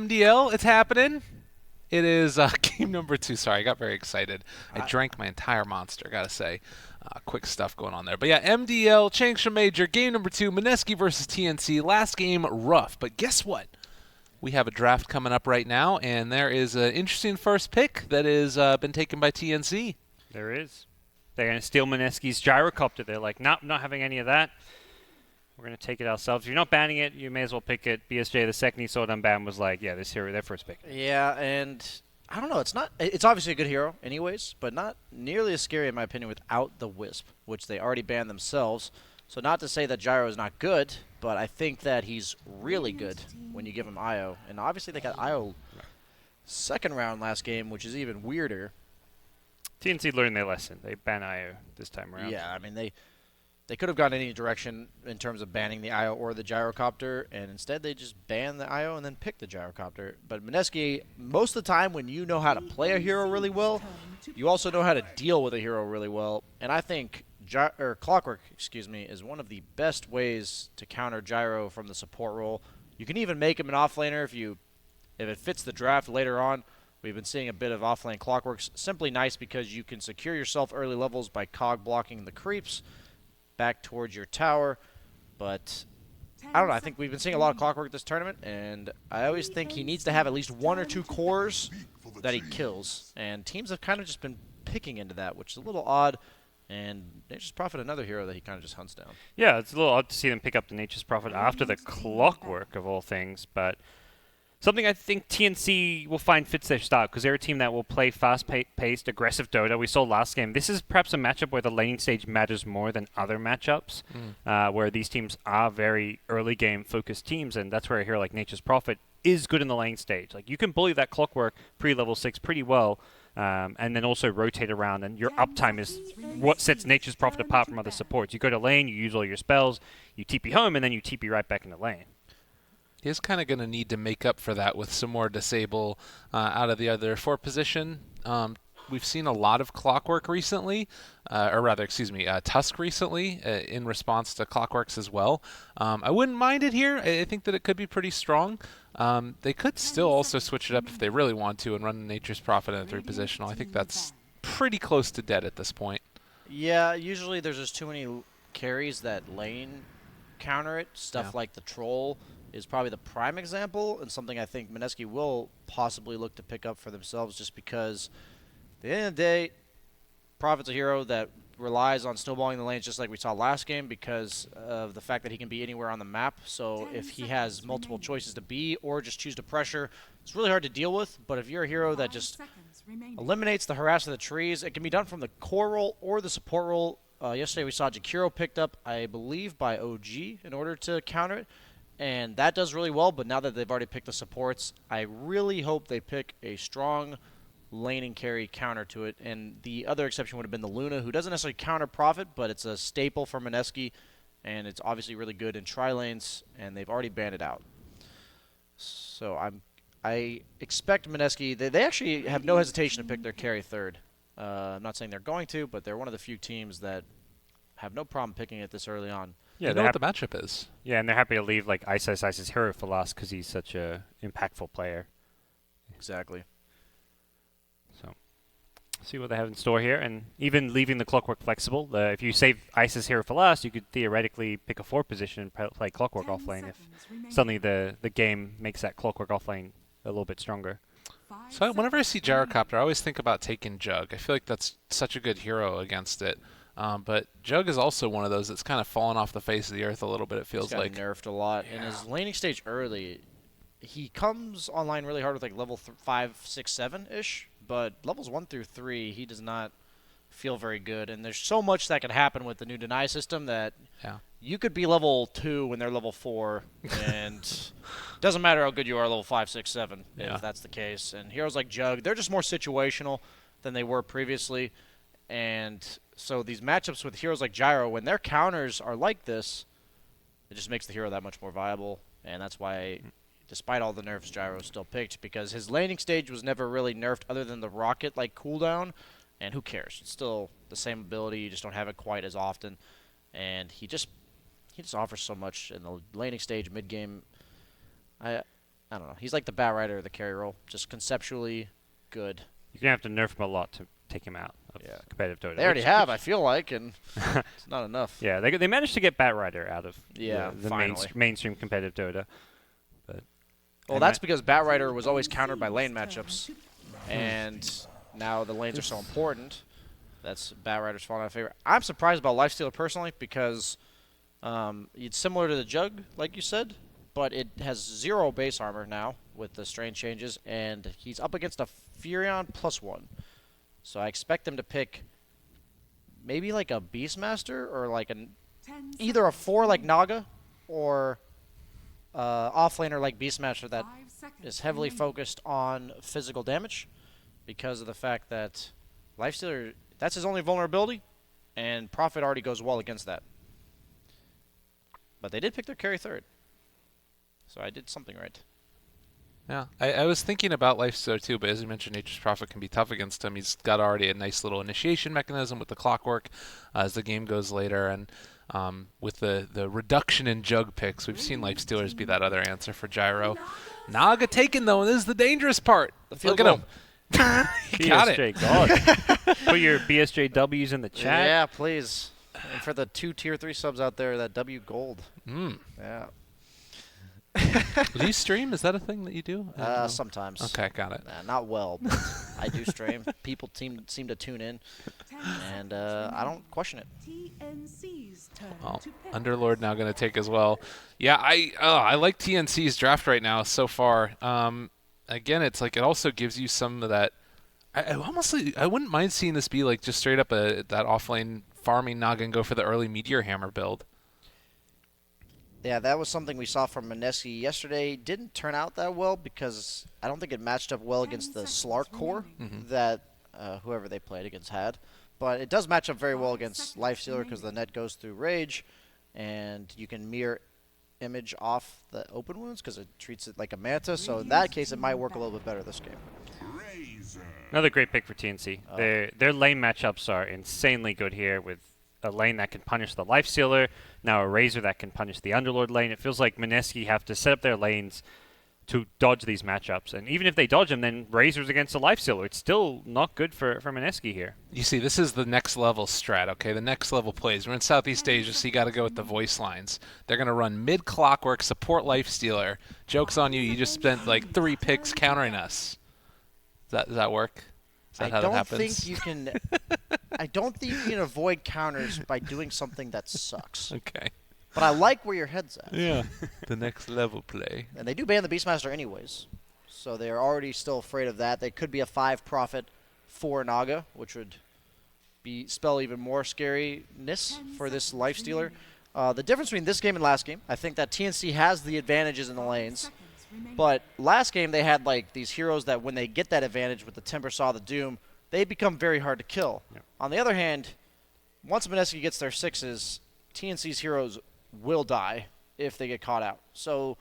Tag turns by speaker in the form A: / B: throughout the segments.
A: MDL, it's happening. It is game number 2. Sorry, I got very excited. I drank my entire monster, gotta say. Quick stuff going on there. But yeah, MDL, Changsha Major, game number 2, Mineski versus TNC. Last game, rough. But guess what? We have a draft coming up right now, and there is an interesting first pick that has been taken by TNC.
B: There is. They're going to steal Mineski's Gyrocopter. They're like, nope, not having any of that. We're going to take it ourselves. If you're not banning it, you may as well pick it. BSJ, the second he saw it unbanned, was like, yeah, this hero, their first pick.
C: Yeah, and I don't know. It's obviously a good hero anyways, but not nearly as scary in my opinion without the Wisp, which they already banned themselves. So not to say that Gyro is not good, but I think that he's really good when you give him IO. And obviously they got IO second round last game, which is even weirder.
B: TNC learned their lesson. They ban IO this time around.
C: Yeah, I mean, they could have gone any direction in terms of banning the IO or the Gyrocopter, and instead they just banned the IO and then picked the Gyrocopter. But Mineski, most of the time when you know how to play a hero really well, you also know how to deal with a hero really well. And I think Clockwork, is one of the best ways to counter Gyro from the support role. You can even make him an offlaner if it fits the draft later on. We've been seeing a bit of offlane Clockworks. Simply nice because you can secure yourself early levels by cog blocking the creeps back towards your tower. But I don't know. I think we've been seeing a lot of Clockwork this tournament, and I always think he needs to have at least 1 or 2 cores that he kills. And teams have kind of just been picking into that, which is a little odd. And Nature's Prophet, another hero that he kind of just hunts down.
B: Yeah, it's a little odd to see them pick up the Nature's Prophet after the Clockwork of all things, but something I think TNC will find fits their style, because they're a team that will play fast-paced, aggressive Dota. We saw last game. This is perhaps a matchup where the laning stage matters more than other matchups, where these teams are very early game focused teams, and that's where a hero like Nature's Prophet is good in the lane stage. Like, you can bully that Clockwork pre-level 6 pretty well, and then also rotate around, and your uptime is what sets Nature's Prophet apart from other supports. You go to lane, you use all your spells, you TP home, and then you TP right back into lane.
A: He is kind of going to need to make up for that with some more disable out of the other 4 position. We've seen a lot of Clockwork recently, Tusk recently in response to Clockworks as well. I wouldn't mind it here. I think that it could be pretty strong. They could still also switch it up if they really want to and run Nature's Prophet in a 3 positional. I think that's pretty close to dead at this point.
C: Yeah, usually there's just too many carries that lane counter it. Stuff like the Troll is probably the prime example, and something I think Mineski will possibly look to pick up for themselves, just because at the end of the day, Prophet's a hero that relies on snowballing the lanes just like we saw last game because of the fact that he can be anywhere on the map. So if he has multiple choices to be or just choose to pressure, it's really hard to deal with. But if you're a hero that just eliminates the harass of the trees, it can be done from the core role or the support role. Yesterday we saw Jakiro picked up, I believe, by OG in order to counter it. And that does really well, but now that they've already picked the supports, I really hope they pick a strong laning carry counter to it. And the other exception would have been the Luna, who doesn't necessarily counter Prophet, but it's a staple for Mineski, and it's obviously really good in tri-lanes, and they've already banned it out. So I expect Mineski, they actually have no hesitation to pick their carry third. I'm not saying they're going to, but they're one of the few teams that have no problem picking it this early on.
A: Yeah, they know what the matchup is.
B: Yeah, and they're happy to leave like Ice's hero for last because he's such a impactful player.
C: Exactly.
B: So, see what they have in store here, and even leaving the Clockwork flexible. If you save Ice's hero for last, you could theoretically pick a 4 position and play Clockwork offlane if suddenly the game makes that Clockwork offlane a little bit stronger.
A: So whenever I see Gyrocopter, I always think about taking Jug. I feel like that's such a good hero against it. But Jug is also one of those that's kind of fallen off the face of the earth a little bit, it feels like.
C: He's nerfed a lot. In his laning stage early, he comes online really hard with like level 5, 6, 7-ish, but levels 1 through 3, he does not feel very good. And there's so much that can happen with the new deny system that you could be level 2 when they're level 4, and doesn't matter how good you are level 5, 6, 7, if that's the case. And heroes like Jug, they're just more situational than they were previously. And so these matchups with heroes like Gyro, when their counters are like this, it just makes the hero that much more viable. And that's why, despite all the nerfs, Gyro is still picked, because his laning stage was never really nerfed other than the rocket-like cooldown. And who cares? It's still the same ability, you just don't have it quite as often. And he just offers so much in the laning stage, mid-game. I don't know. He's like the Bat Rider of the carry role, just conceptually good.
B: You're gonna have to nerf him a lot to take him out of competitive Dota.
C: They already have, I feel like, and it's not enough.
B: Yeah, they managed to get Bat Rider out of the
C: finally.
B: mainstream competitive Dota. But
C: Well, that's because Bat Rider was always countered by lane matchups, and now the lanes are so important. That's Bat Rider's falling out of favor. I'm surprised about Lifestealer personally because it's similar to the Jug, like you said, but it has 0 base armor now with the strain changes, and he's up against a Furion +1. So I expect them to pick maybe like a Beastmaster or like either a 4 like Naga or offlaner like Beastmaster that is heavily focused on physical damage because of the fact that Lifestealer, that's his only vulnerability, and Prophet already goes well against that. But they did pick their carry third. So I did something right.
A: Yeah, I was thinking about Lifestealer too, but as you mentioned, Nature's Prophet can be tough against him. He's got already a nice little initiation mechanism with the clockwork as the game goes later, and with the reduction in Jug picks, we've seen Lifestealers be that other answer for Gyro. Naga taken though, and this is the dangerous part. Look at him. He got it.
B: BSJ God. Put your BSJWs in the chat.
C: Yeah, please. And for the 2 tier 3 subs out there, that W gold. Yeah.
A: Do you stream? Is that a thing that you do?
C: Sometimes.
A: Okay, got it.
C: Not well, but I do stream. People seem to tune in, and I don't question it.
D: TNC's turn
A: Well,
D: to pick.
A: Underlord now going to take as well. Yeah, I like TNC's draft right now so far. Again, it's like it also gives you some of that. I wouldn't mind seeing this be like just straight up that offlane farming Naga and go for the early Meteor Hammer build.
C: Yeah, that was something we saw from Mineski yesterday. Didn't turn out that well because I don't think it matched up well against the Slark core that whoever they played against had. But it does match up very well against Lifestealer because the net goes through Rage, and you can mirror image off the open wounds because it treats it like a Manta. So in that case, it might work a little bit better this game.
B: Another great pick for TNC. Their lane matchups are insanely good here with a lane that can punish the Lifestealer, now a Razor that can punish the Underlord lane. It feels like Mineski have to set up their lanes to dodge these matchups. And even if they dodge them, then Razor's against the Lifestealer. It's still not good for Mineski here.
A: You see, this is the next level strat, okay? The next level plays. We're in Southeast Asia, so you got to go with the voice lines. They're going to run mid-clockwork, support Lifestealer. Joke's on you, you just spent like 3 picks countering us. Does that work? Is that how that happens?
C: I don't think you can avoid counters by doing something that sucks.
A: Okay.
C: But I like where your head's at.
A: Yeah. The next level play.
C: And they do ban the Beastmaster anyways. So they're already still afraid of that. They could be a 5 Prophet 4 Naga, which would spell even more scariness for this Lifestealer. The difference between this game and last game, I think that TNC has the advantages in the lanes. But last game they had like these heroes that when they get that advantage with the Timber Saw, the Doom, they become very hard to kill.
B: Yep.
C: On the other hand, once Mineski gets their 6s, TNC's heroes will die if they get caught out. So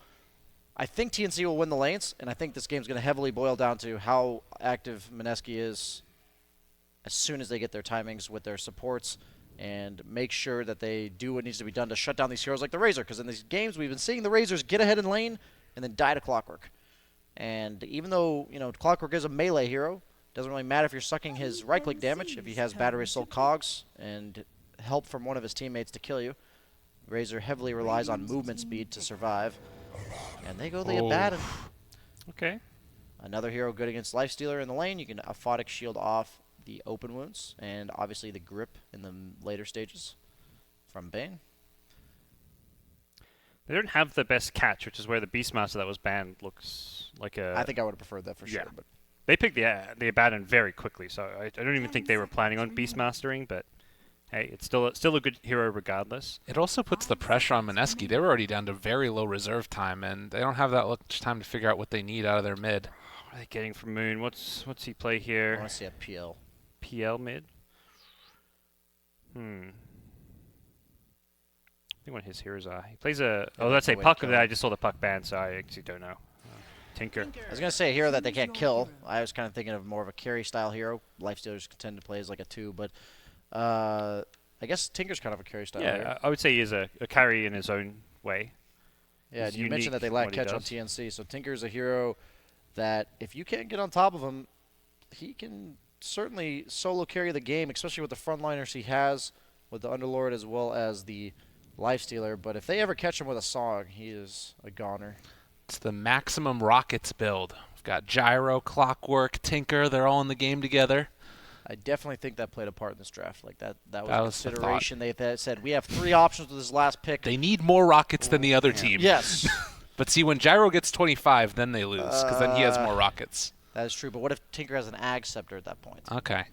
C: I think TNC will win the lanes, and I think this game's going to heavily boil down to how active Mineski is as soon as they get their timings with their supports and make sure that they do what needs to be done to shut down these heroes like the Razor, because in these games we've been seeing the Razors get ahead in lane and then die to Clockwork. And even though, Clockwork is a melee hero, doesn't really matter if you're sucking his right-click damage, if he has Battery Assault Cogs and help from one of his teammates to kill you. Razor heavily relies on movement speed to survive. And they go the Abaddon.
B: Okay.
C: Another hero good against Lifestealer in the lane. You can Aphotic Shield off the open wounds, and obviously the grip in the later stages from Bane.
B: They don't have the best catch, which is where the Beastmaster that was banned looks like a...
C: I think I would have preferred that for sure.
B: Yeah.
C: But
B: They picked the Abaddon very quickly, so I don't even think they were planning on Beastmastering, but hey, it's still a good hero regardless.
A: It also puts the pressure on Mineski. They were already down to very low reserve time, and they don't have that much time to figure out what they need out of their mid.
B: What are they getting from Moon? What's he play
C: I
B: here?
C: want to see a PL.
B: PL mid? I think what his heroes are. He plays a... Oh, that's a Puck. I just saw the Puck ban, so I actually don't know. Tinker.
C: I was going to say a hero that they can't kill. I was kind of thinking of more of a carry-style hero. Lifestealers tend to play as like a 2, but I guess Tinker's kind of a carry-style hero.
B: Yeah, I would say he is a carry in his own way.
C: Yeah,
B: is
C: you mentioned that they
B: unique
C: lack
B: what he
C: catch on
B: does.
C: TNC, so Tinker's a hero that if you can't get on top of him, he can certainly solo carry the game, especially with the frontliners he has with the Underlord as well as the Lifestealer. But if they ever catch him with a song, he is a goner.
A: It's the maximum rockets build. We've got Gyro, Clockwork, Tinker. They're all in the game together.
C: I definitely think that played a part in this draft. Like that was
A: That
C: a
A: was the thought.
C: consideration. They said we have 3 options with this last pick.
A: They need more rockets than the other team.
C: Yes,
A: But see, when Gyro gets 25, then they lose, because then he has more rockets.
C: that is true. But what if Tinker has an Ag Scepter at that point?
A: Okay.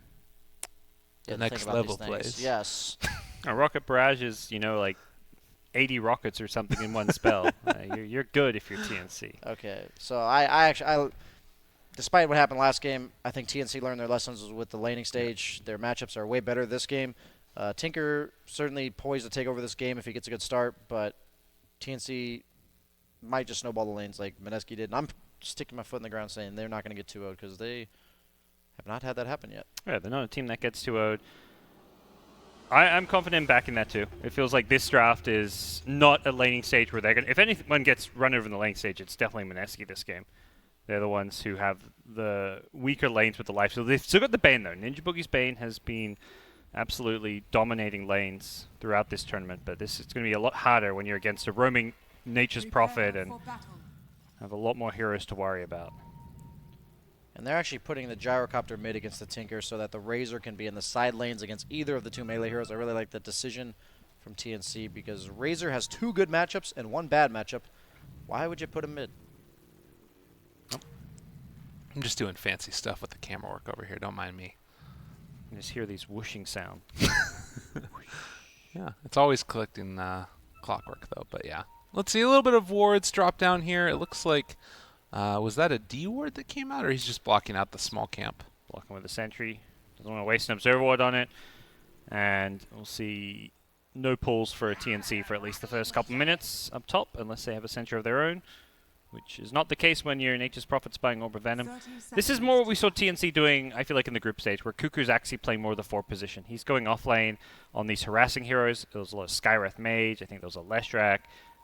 C: You
A: The
C: have to think
A: next
C: about
A: level
C: these things.
A: plays.
C: Yes.
B: A rocket barrage is, like 80 rockets or something in one spell. You're good if you're TNC.
C: Okay. So I despite what happened last game, I think TNC learned their lessons with the laning stage. Their matchups are way better this game. Tinker certainly poised to take over this game if he gets a good start, but TNC might just snowball the lanes like Mineski did. And I'm sticking my foot in the ground saying they're not going to get 2-0'd because they have not had that happen yet.
B: Yeah, they're not a team that gets 2-0'd. I'm confident in backing that too. It feels like this draft is not a laning stage where they're going to... If anyone gets run over in the laning stage, it's definitely Mineski this game. They're the ones who have the weaker lanes with the life. So they've still got the Bane, though. Ninja Boogie's Bane has been absolutely dominating lanes throughout this tournament, but it's going to be a lot harder when you're against a roaming Nature's Prophet and have a lot more heroes to worry about.
C: And they're actually putting the Gyrocopter mid against the Tinker so that the Razor can be in the side lanes against either of the 2 melee heroes. I really like that decision from TNC because Razor has 2 good matchups and 1 bad matchup. Why would you put him mid?
A: I'm just doing fancy stuff with the camera work over here. Don't mind me.
B: You just hear these whooshing sound.
A: Yeah, it's always collecting Clockwork, though. But yeah. Let's see a little bit of wards drop down here. It looks like, was that a D ward that came out, or he's just blocking out the small camp?
B: Blocking with the sentry. Doesn't want to waste an observer ward on it. And we'll see no pulls for a TNC for at least the first couple minutes up top, unless they have a sentry of their own, which is not the case when you're Nature's Prophet spying Orb of Venom. This is more what we saw TNC doing, I feel like, in the group stage, where Cuckoo's actually playing more of the 4 position. He's going off lane on these harassing heroes. There was a lot of Skywrath Mage. I think there was a Leshrac.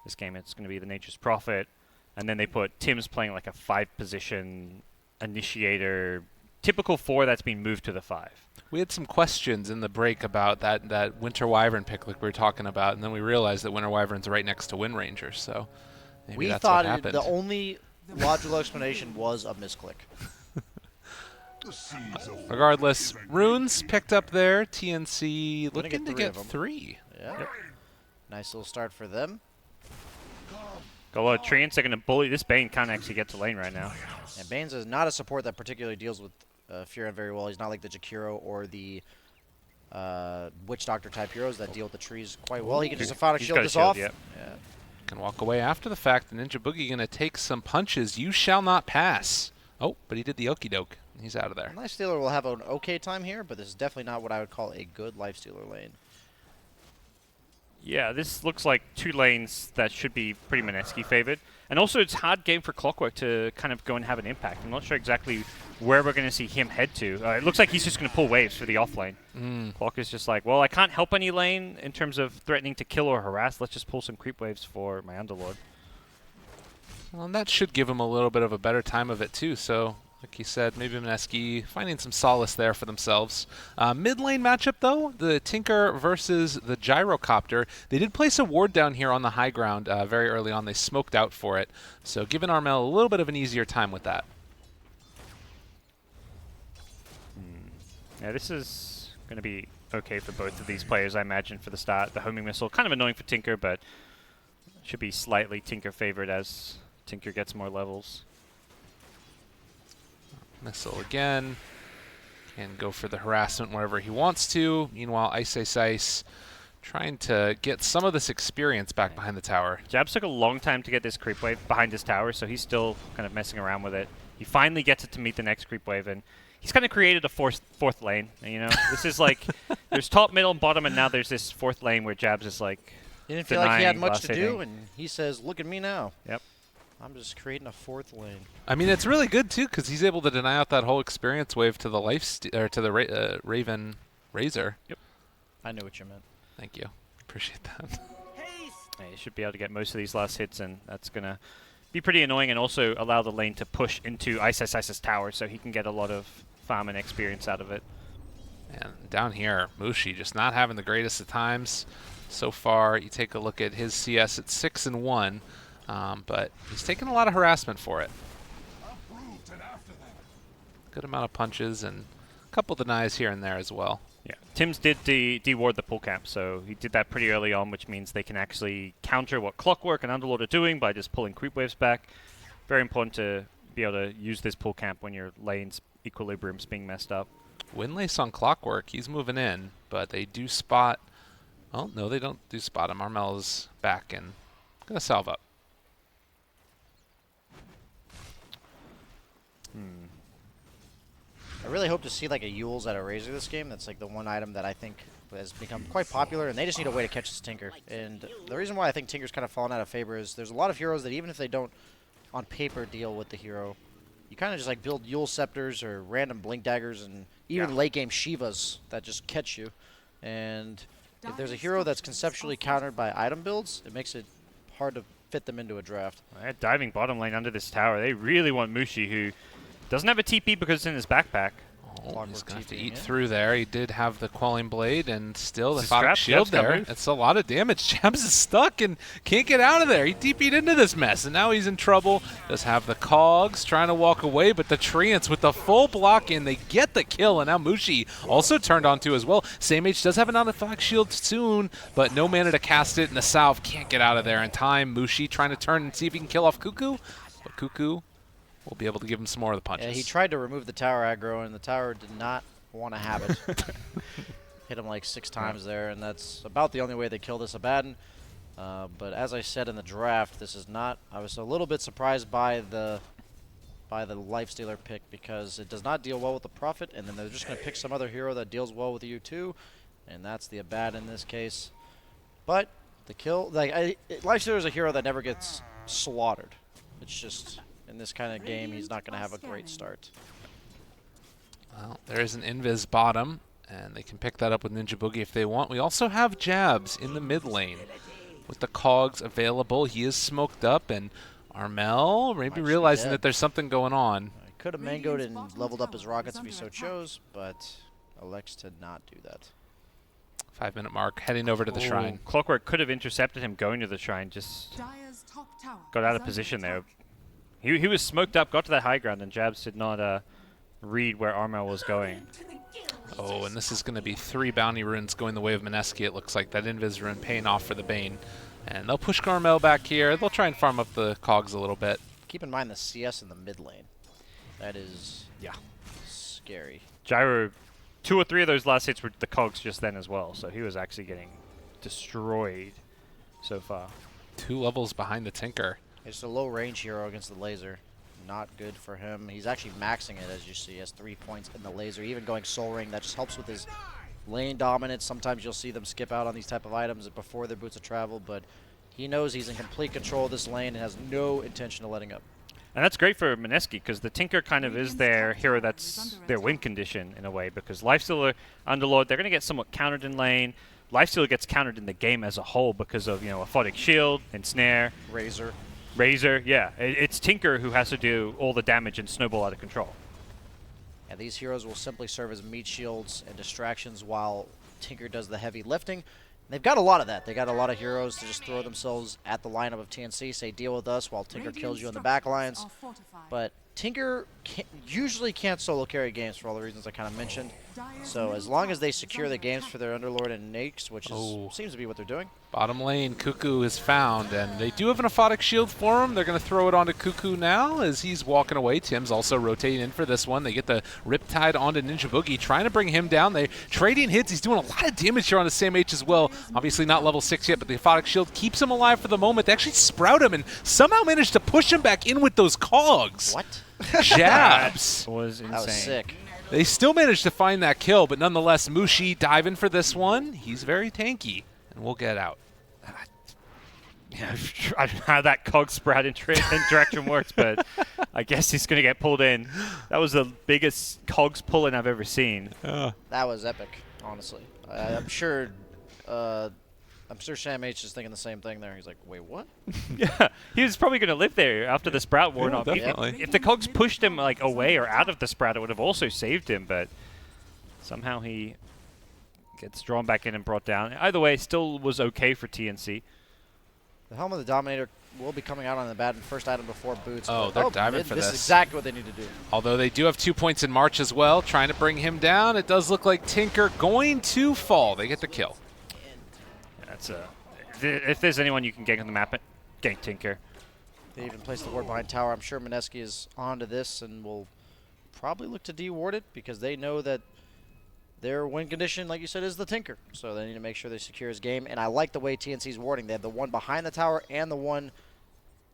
B: This game it's going to be the Nature's Prophet. And then they put Tim's playing like a 5 position initiator, typical 4 that's been moved to the 5.
A: We had some questions in the break about that Winter Wyvern pick like we were talking about, and then we realized that Winter Wyvern's right next to Wind Ranger, so maybe
C: We
A: that's
C: thought
A: what happened.
C: the only logical explanation was a misclick.
A: Regardless, runes picked up there. TNC
C: Gonna
A: looking to
C: get 3
A: get
C: of 'em.
A: 3.
C: Yeah. Nice little start for them.
B: Got a lot of treants. They're going to bully. This Bane can't actually get to lane right now.
C: And Banes is not a support that particularly deals with Furon very well. He's not like the Jakiro or the Witch Doctor type heroes that deal with the trees quite well. He can just Symphonic
B: He's
C: Shield
B: got a
C: this
B: shield,
C: off.
B: yep.
C: Yeah.
A: Can walk away after the fact. The Ninja Boogie going to take some punches. You shall not pass. Oh, but he did the okie doke. He's out of there.
C: Lifestealer will have an okay time here, but this is definitely not what I would call a good Lifestealer lane.
B: Yeah, this looks like 2 lanes that should be pretty Mineski favored. And also, it's a hard game for Clockwork to kind of go and have an impact. I'm not sure exactly where we're going to see him head to. It looks like he's just going to pull waves for the off lane. Clock is just like, well, I can't help any lane in terms of threatening to kill or harass. Let's just pull some creep waves for my Underlord.
A: Well, and that should give him a little bit of a better time of it, too. So, like you said, maybe Mineski finding some solace there for themselves. Mid lane matchup, though, the Tinker versus the Gyrocopter. They did place a ward down here on the high ground very early on. They smoked out for it. So, giving Armel a little bit of an easier time with that.
B: Yeah, this is going to be okay for both of these players, I imagine, for the start. The homing missile, kind of annoying for Tinker, but should be slightly Tinker favored as Tinker gets more levels.
A: Missile again. Can go for the harassment wherever he wants to. Meanwhile, Ice trying to get some of this experience back behind the tower.
B: Jabs took a long time to get this creep wave behind his tower, so he's still kind of messing around with it. He finally gets it to meet the next creep wave, and he's kind of created a fourth lane. You know, this is like there's top, middle, and bottom, and now there's this 4th lane where Jabs is like
C: He didn't feel like he had
B: denying
C: much to
B: last
C: do,
B: hitting.
C: and he says, look at me now.
B: Yep.
C: I'm just creating a 4th lane.
A: I mean, it's really good too because he's able to deny out that whole experience wave to the Raven Razor.
B: Yep.
C: I knew what you meant.
A: Thank you, appreciate that.
B: Yeah, you should be able to get most of these last hits, and that's going to be pretty annoying, and also allow the lane to push into Isis tower so he can get a lot of farm and experience out of it.
A: And down here, Mushi just not having the greatest of times so far. You take a look at his CS at 6-1, but he's taking a lot of harassment for it. Good amount of punches and a couple denies here and there as well.
B: Yeah, Tim's did deward the pull cap, so he did that pretty early on, which means they can actually counter what Clockwork and Underlord are doing by just pulling creep waves back. Very important to be able to use this pull cap when your lane's equilibrium's being messed up.
A: Windlace on Clockwork, he's moving in, but they do spot... Oh, no, they don't do spot him. Armel's back and gonna salve up.
C: I really hope to see like a Yule's at a Razor this game. That's like the one item that I think has become quite popular, and they just need a way to catch this Tinker. And the reason why I think Tinker's kind of fallen out of favor is there's a lot of heroes that even if they don't on paper deal with the hero, you kind of just like build Yule Scepters or random Blink Daggers and even late game Shivas that just catch you. And if there's a hero that's conceptually countered by item builds, it makes it hard to fit them into a draft.
B: They're diving bottom lane under this tower. They really want Mushi, who doesn't have a TP because it's in his backpack.
A: Oh, he's going to have to eat through there. He did have the Quelling Blade and still the
B: Is
A: Photic
B: Jab's
A: Shield there.
B: coming?
A: It's a lot of damage. Jabs is stuck and can't get out of there. He TP'd into this mess, and now he's in trouble. Does have the Cogs trying to walk away, but the Treants with the full block in, they get the kill, and now Mushi also turned on to as well. Same H does have an Photic Shield soon, but no mana to cast it, and the Salve can't get out of there in time. Mushi trying to turn and see if he can kill off Cuckoo, but Cuckoo will be able to give him some more of the punches.
C: Yeah, he tried to remove the tower aggro, and the tower did not want to have it. Hit him like 6 times there, and that's about the only way they kill this Abaddon. But as I said in the draft, this is not... I was a little bit surprised by the Lifestealer pick because it does not deal well with the Prophet, and then they're just going to pick some other hero that deals well with you too, and that's the Abaddon in this case. But the kill... Lifestealer is a hero that never gets slaughtered. It's just... in this kind of game, he's not going to have a great start.
A: Well, there is an Invis bottom, and they can pick that up with Ninja Boogie if they want. We also have Jabs in the mid lane. With the Cogs available, he is smoked up, and Armel maybe realizing that there's something going on.
C: He could have mangoed and leveled up his rockets if he so chose, but elects to not do that.
A: 5-minute mark, heading over to the shrine.
B: Clockwork could have intercepted him going to the shrine, just got out of position there. He was smoked up, got to that high ground, and Jabs did not read where Armel was going.
A: Oh, and this is going to be 3 bounty runes going the way of Mineski. It looks like that Invis rune paying off for the Bane. And they'll push Carmel back here. They'll try and farm up the Cogs a little bit.
C: Keep in mind the CS in the mid lane. That is scary.
B: Gyro, 2 or 3 of those last hits were the Cogs just then as well, so he was actually getting destroyed so far.
A: 2 levels behind the Tinker.
C: It's a low range hero against the laser. Not good for him. He's actually maxing it, as you see. He has 3 points in the laser. Even going Soul Ring, that just helps with his lane dominance. Sometimes you'll see them skip out on these type of items before their boots of travel, but he knows he's in complete control of this lane and has no intention of letting up.
B: And that's great for Mineski, because the Tinker kind of is their hero that's their win condition in a way, because Lifestealer, Underlord, they're going to get somewhat countered in lane. Lifestealer gets countered in the game as a whole because of, a Photic Shield, Ensnare. Razor, yeah. It's Tinker who has to do all the damage and snowball out of control.
C: And these heroes will simply serve as meat shields and distractions while Tinker does the heavy lifting. And they've got a lot of that. They got a lot of heroes to just throw themselves at the lineup of TNC, say deal with us while Tinker kills you in the back lines. But Tinker usually can't solo carry games for all the reasons I kind of mentioned. So as long as they secure the games for their Underlord and Nakes, which seems to be what they're doing.
A: Bottom lane, Cuckoo is found, and they do have an Aphotic Shield for him. They're going to throw it onto Cuckoo now as he's walking away. Tim's also rotating in for this one. They get the Riptide onto Ninja Boogie, trying to bring him down. They're trading hits. He's doing a lot of damage here on the same H as well. Obviously not level 6 yet, but the Aphotic Shield keeps him alive for the moment. They actually sprout him and somehow manage to push him back in with those Cogs.
C: What?
A: Jabs.
B: That was insane.
C: That was sick.
A: They still managed to find that kill, but nonetheless, Mushi diving for this one. He's very tanky, and we'll get out.
B: Yeah, I don't know how that cog sprout interaction works, but I guess he's going to get pulled in. That was the biggest cogs pull-in I've ever seen.
C: That was epic, honestly. I'm sure I'm sure Sam H is thinking the same thing there. He's like, wait, what?
B: Yeah, he was probably going to live there after the Sprout War.
A: Yeah, definitely.
B: If the Cogs pushed him like away or out of the Sprout, it would have also saved him, but somehow he gets drawn back in and brought down. Either way, still was okay for TNC.
C: The Helm of the Dominator will be coming out on the bat and first item before Boots.
A: Oh, they're diving for
C: this.
A: this.
C: Is exactly what they need to do.
A: Although they do have 2 points in March as well, trying to bring him down. It does look like Tinker going to fall. They get the kill.
B: That's if there's anyone you can gank on the map, gank Tinker.
C: They even placed the ward behind tower. I'm sure Mineski is onto this and will probably look to de-ward it because they know that their win condition, like you said, is the Tinker. So they need to make sure they secure his game. And I like the way TNC's warding. They have the one behind the tower and the one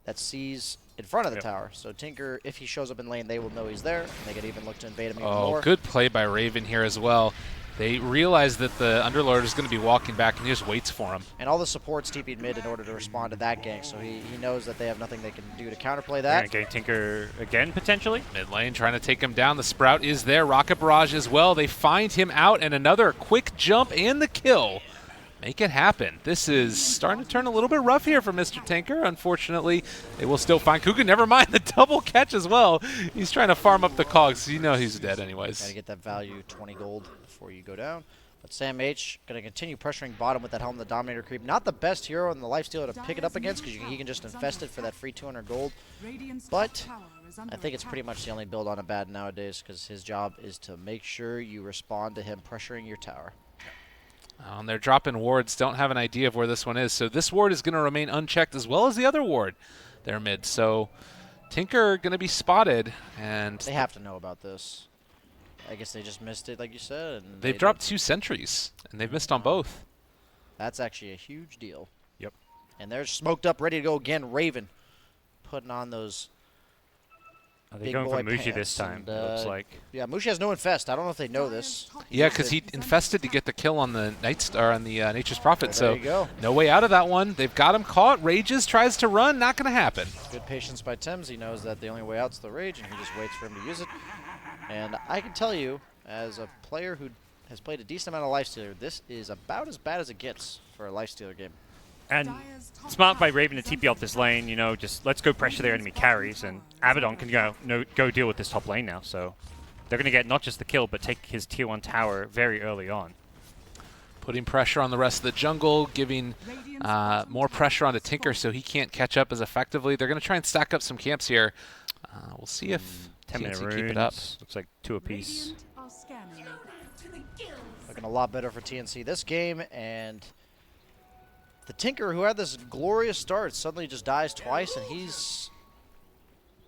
C: that sees in front of the tower. So Tinker, if he shows up in lane, they will know he's there. And they could even look to invade him even more.
A: Oh, good play by Raven here as well. They realize that the Underlord is going to be walking back, and he just waits for him.
C: And all the supports TP'd mid in order to respond to that gank. So he knows that they have nothing they can do to counterplay that.
B: Gank Tinker again, potentially.
A: Mid lane trying to take him down. The Sprout is there. Rocket Barrage as well. They find him out, and another quick jump and the kill. Make it happen. This is starting to turn a little bit rough here for Mr. Tinker. Unfortunately, they will still find Kuku. Never mind the double catch as well. He's trying to farm up the cogs. You know he's dead anyways.
C: Got to get that value, 20 gold, before you go down. But Sam H going to continue pressuring bottom with that Helm of the Dominator creep. Not the best hero in the Lifestealer to pick it up against because he can just infest it for that free 200 gold. But I think it's pretty much the only build on a bad nowadays because his job is to make sure you respond to him pressuring your tower.
A: And they're dropping wards, don't have an idea of where this one is. So this ward is going to remain unchecked as well as the other ward there mid. So Tinker going to be spotted. And
C: they have to know about this. I guess they just missed it, like you said. And
A: they've dropped 2 sentries, and they've missed on both.
C: That's actually a huge deal.
B: Yep.
C: And they're smoked up, ready to go again. Raven putting on those
B: Are they
C: big
B: going
C: boy
B: for Mushi
C: pants
B: this time?
C: and,
B: It looks like.
C: Yeah, Mushi has no infest. I don't know if they know this.
A: Yeah, because he infested to get the kill on the on the Nature's Prophet.
C: There
A: So
C: you go.
A: no way out of that one. They've got him caught. Rages, tries to run. Not going to happen.
C: Good patience by Thames. He knows that the only way out's the rage, and he just waits for him to use it. And I can tell you, as a player who has played a decent amount of Lifestealer, this is about as bad as it gets for a Lifestealer game.
B: And smart by Raven to TP off this lane, you know, just let's go pressure their enemy carries, and Abaddon can go deal with this top lane now. So they're going to get not just the kill, but take his tier 1 tower very early on.
A: Putting pressure on the rest of the jungle, giving more pressure onto Tinker so he can't catch up as effectively. They're going to try and stack up some camps here. We'll see if
B: 10-minute
A: TNC
B: runes.
A: keep it up.
B: Looks like 2 apiece.
C: Looking a lot better for TNC this game, and the Tinker, who had this glorious start, suddenly just dies twice, and he's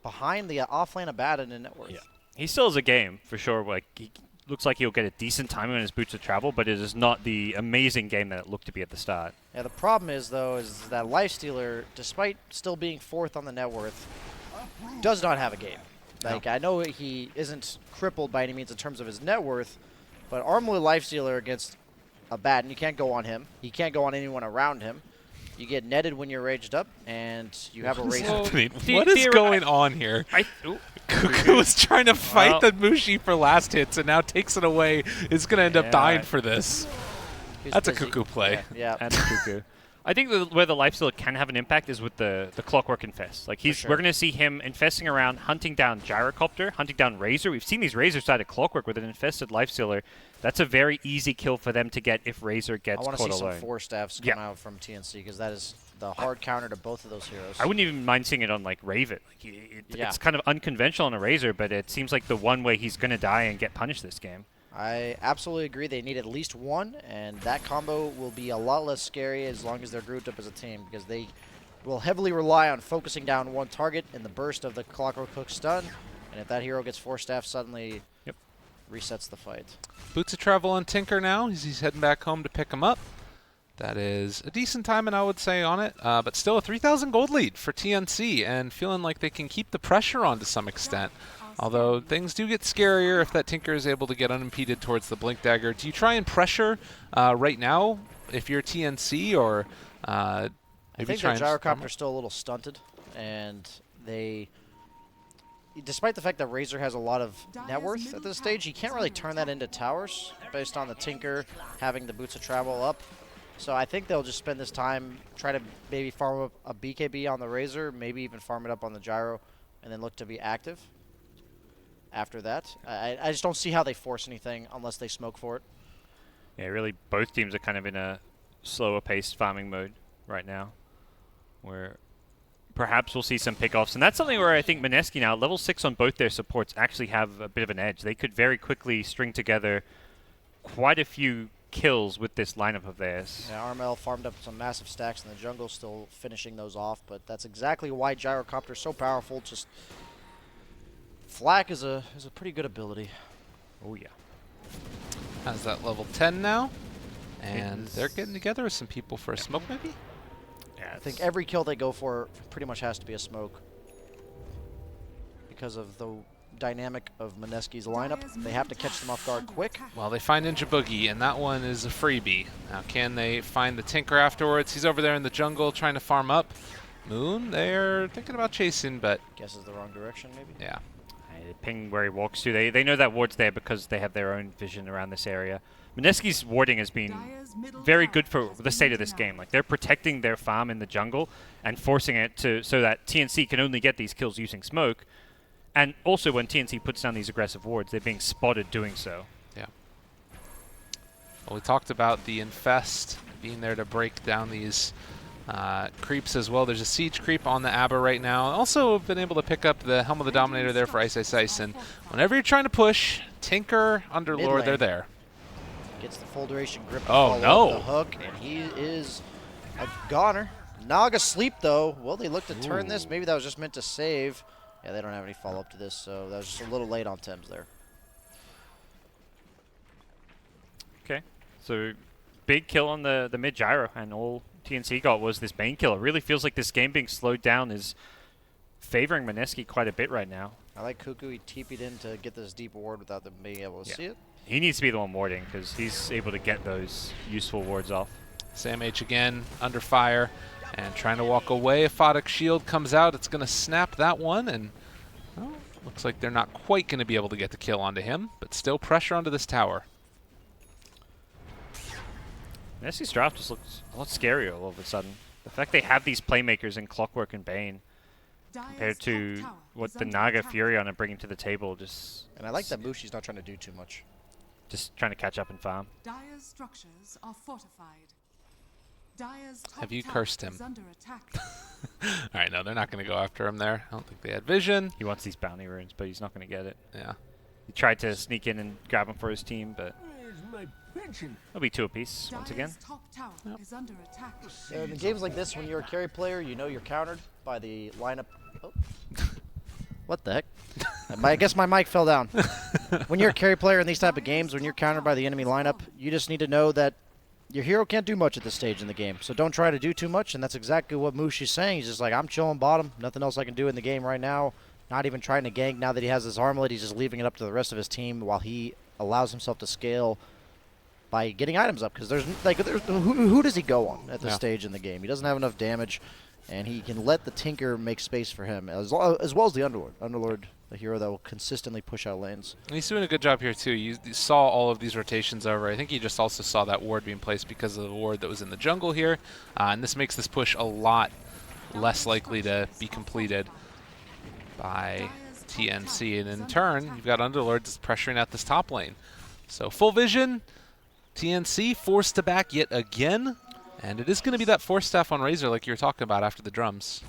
C: behind the offlane Abaddon in net worth.
B: Yeah. He still has a game, for sure. Like, he looks like he'll get a decent timing on his boots of travel, but it is not the amazing game that it looked to be at the start.
C: Yeah, the problem is, though, is that Lifestealer, despite still being 4th on the net worth, does not have a game. Like, I know he isn't crippled by any means in terms of his net worth, but Armor Lifestealer against Abaddon, you can't go on him. You can't go on anyone around him. You get netted when you're raged up, and you have a
A: What is
C: razor.
A: happening? What is going on here? Kuku was trying to fight the Mushi for last hits, and now takes it away. Is going to end up dying for this.
C: He's
A: That's
C: busy.
A: a Kuku play.
C: Yeah.
B: And Kuku. I think where the Lifestealer can have an impact is with the Clockwork Infest. Like
C: sure.
B: we're going to see him infesting around, hunting down Gyrocopter, hunting down Razor. We've seen these Razor side of Clockwork with an infested Lifestealer. That's a very easy kill for them to get if Razor gets caught alone.
C: I want to see some 4 staffs come out from TNC because that is the hard counter to both of those heroes.
B: I wouldn't even mind seeing it on like Raven. Like, it's kind of unconventional on a Razor, but it seems like the one way he's going to die and get punished this game.
C: I absolutely agree. They need at least 1, and that combo will be a lot less scary as long as they're grouped up as a team because they will heavily rely on focusing down one target in the burst of the Clockwork Hook stun, and if that hero gets 4 staff, suddenly resets the fight.
A: Boots of travel on Tinker now. He's heading back home to pick him up. That is a decent timing, I would say, on it, but still a 3,000 gold lead for TNC, and feeling like they can keep the pressure on to some extent. Although things do get scarier if that Tinker is able to get unimpeded towards the Blink Dagger. Do you try and pressure right now if you're TNC, or maybe
C: I think
A: try
C: the Gyrocopter's still a little stunted, and they, despite the fact that Razor has a lot of net worth at this stage, he can't really turn that into towers based on the Tinker having the Boots of Travel up. So I think they'll just spend this time, try to maybe farm up a BKB on the Razor, maybe even farm it up on the Gyro, and then look to be active after that. I just don't see how they force anything unless they smoke for it.
B: Yeah, really, both teams are kind of in a slower paced farming mode right now, where perhaps we'll see some pickoffs. And that's something where I think Mineski now, level 6 on both their supports, actually have a bit of an edge. They could very quickly string together quite a few kills with this lineup of theirs.
C: Yeah, Armel farmed up some massive stacks in the jungle, still finishing those off, but that's exactly why Gyrocopter is so powerful. Just Flak is a pretty good ability.
B: Oh yeah.
A: Has that level 10 now. And they're getting together with some people for a smoke, maybe?
B: Yeah,
C: I think every kill they go for pretty much has to be a smoke. Because of the dynamic of Mineski's lineup, they have to catch them off guard quick.
A: Well, they find Ninja Boogie, and that one is a freebie. Now, can they find the Tinker afterwards? He's over there in the jungle trying to farm up. Moon, they're thinking about chasing, but
C: Guesses the wrong direction, maybe?
A: yeah.
B: They ping where he walks to. They know that ward's there because they have their own vision around this area. Mineski's warding has been very good for the state of this game. Like, they're protecting their farm in the jungle and forcing it to so that TNC can only get these kills using smoke. And also, when TNC puts down these aggressive wards, they're being spotted doing so.
A: Yeah. Well, we talked about the Infest being there to break down these creeps as well. There's a siege creep on the Abba right now. Also been able to pick up the Helm of the Dominator there for Ice Ice Ice. And whenever you're trying to push, Tinker, Underlord, they're there.
C: Gets the full duration grip to
A: Oh,
C: follow
A: no.
C: up the hook, and he is a goner. Naga sleep, though. Will they look to turn this? Maybe that was just meant to save. Yeah, they don't have any follow-up to this, so that was just a little late on Thames there.
B: Okay. So, big kill on the mid gyro, and all TNC got was this main kill. It really feels like this game being slowed down is favoring Mineski quite a bit right now.
C: I like Cuckoo. He TP'd in to get this deep ward without them being able to see it.
B: He needs to be the one warding because he's able to get those useful wards off.
A: Sam H again under fire and trying to walk away. If Photic Shield comes out, it's going to snap that one, and well, looks like they're not quite going to be able to get the kill onto him, but still pressure onto this tower.
B: Mineski's draft just looks a lot scarier all of a sudden. The fact they have these playmakers in Clockwork and Bane compared to what the Naga Furion are bringing to the table,
C: And I like that Mushi's not trying to do too much.
B: just trying to catch up and farm.
D: Dire's structures are fortified. Dire's top
A: Have you
D: tower
A: cursed him?
D: is under attack.
A: All right, no, they're not going to go after him there. I don't think they had vision.
B: He wants these bounty runes, but he's not going to get it.
A: Yeah.
B: He tried to sneak in and grab him for his team, but it'll be 2 apiece once again.
D: Dire's top tower is under attack.
C: In games like this, when you're a carry player, you know you're countered by the lineup. Oh. What the heck? I guess my mic fell down. When you're a carry player in these type of games, when you're countered by the enemy lineup, you just need to know that your hero can't do much at this stage in the game. So don't try to do too much, and that's exactly what Mushi's saying. He's just like, I'm chilling bottom. Nothing else I can do in the game right now. Not even trying to gank now that he has his armlet. He's just leaving it up to the rest of his team while he allows himself to scale by getting items up. Because who does he go on at this stage in the game? He doesn't have enough damage, and he can let the Tinker make space for him, as well as the Underlord. Underlord, a hero that will consistently push out lanes.
A: And he's doing a good job here, too. You saw all of these rotations over. I think you just also saw that ward being placed because of the ward that was in the jungle here. And this makes this push a lot less likely to be completed by TNC. And in turn, you've got Underlord just pressuring at this top lane. So full vision, TNC forced to back yet again. And it is going to be that Force Staff on Razor like you were talking about after the drums.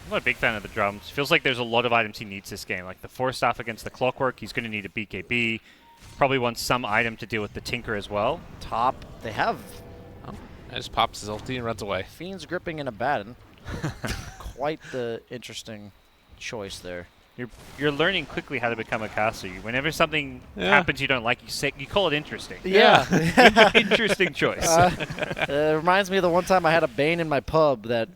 B: I'm not a big fan of the drums. Feels like there's a lot of items he needs this game. Like the Force Staff against the Clockwork, he's going to need a BKB. Probably wants some item to deal with the Tinker as well.
C: Top, they have
A: I just pops his ulti and runs away.
C: Fiends gripping in a Batten. Quite the interesting choice there.
B: You're learning quickly how to become a caster. Whenever something happens you don't like, you call it interesting.
C: Yeah.
B: Interesting choice.
C: It reminds me of the one time I had a Bane in my pub that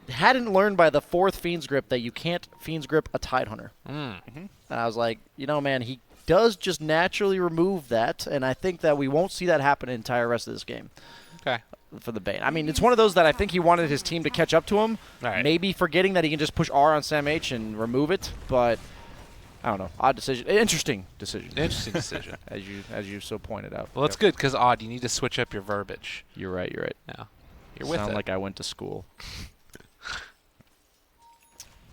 C: hadn't learned by the 4th Fiend's Grip that you can't Fiend's Grip a Tidehunter. And I was like, man, he does just naturally remove that, and I think that we won't see that happen the entire rest of this game.
A: Okay.
C: For the Bane. I mean, it's one of those that I think he wanted his team to catch up to him,
A: Right.
C: maybe forgetting that he can just push R on Sam H and remove it, but I don't know. Odd decision. Interesting decision.
A: Interesting decision.
C: as you so pointed out.
A: Well, that's good because odd. You need to switch up your verbiage.
C: You're right. You're right.
A: Yeah, you're with
C: Sound
A: it.
C: like I went to school.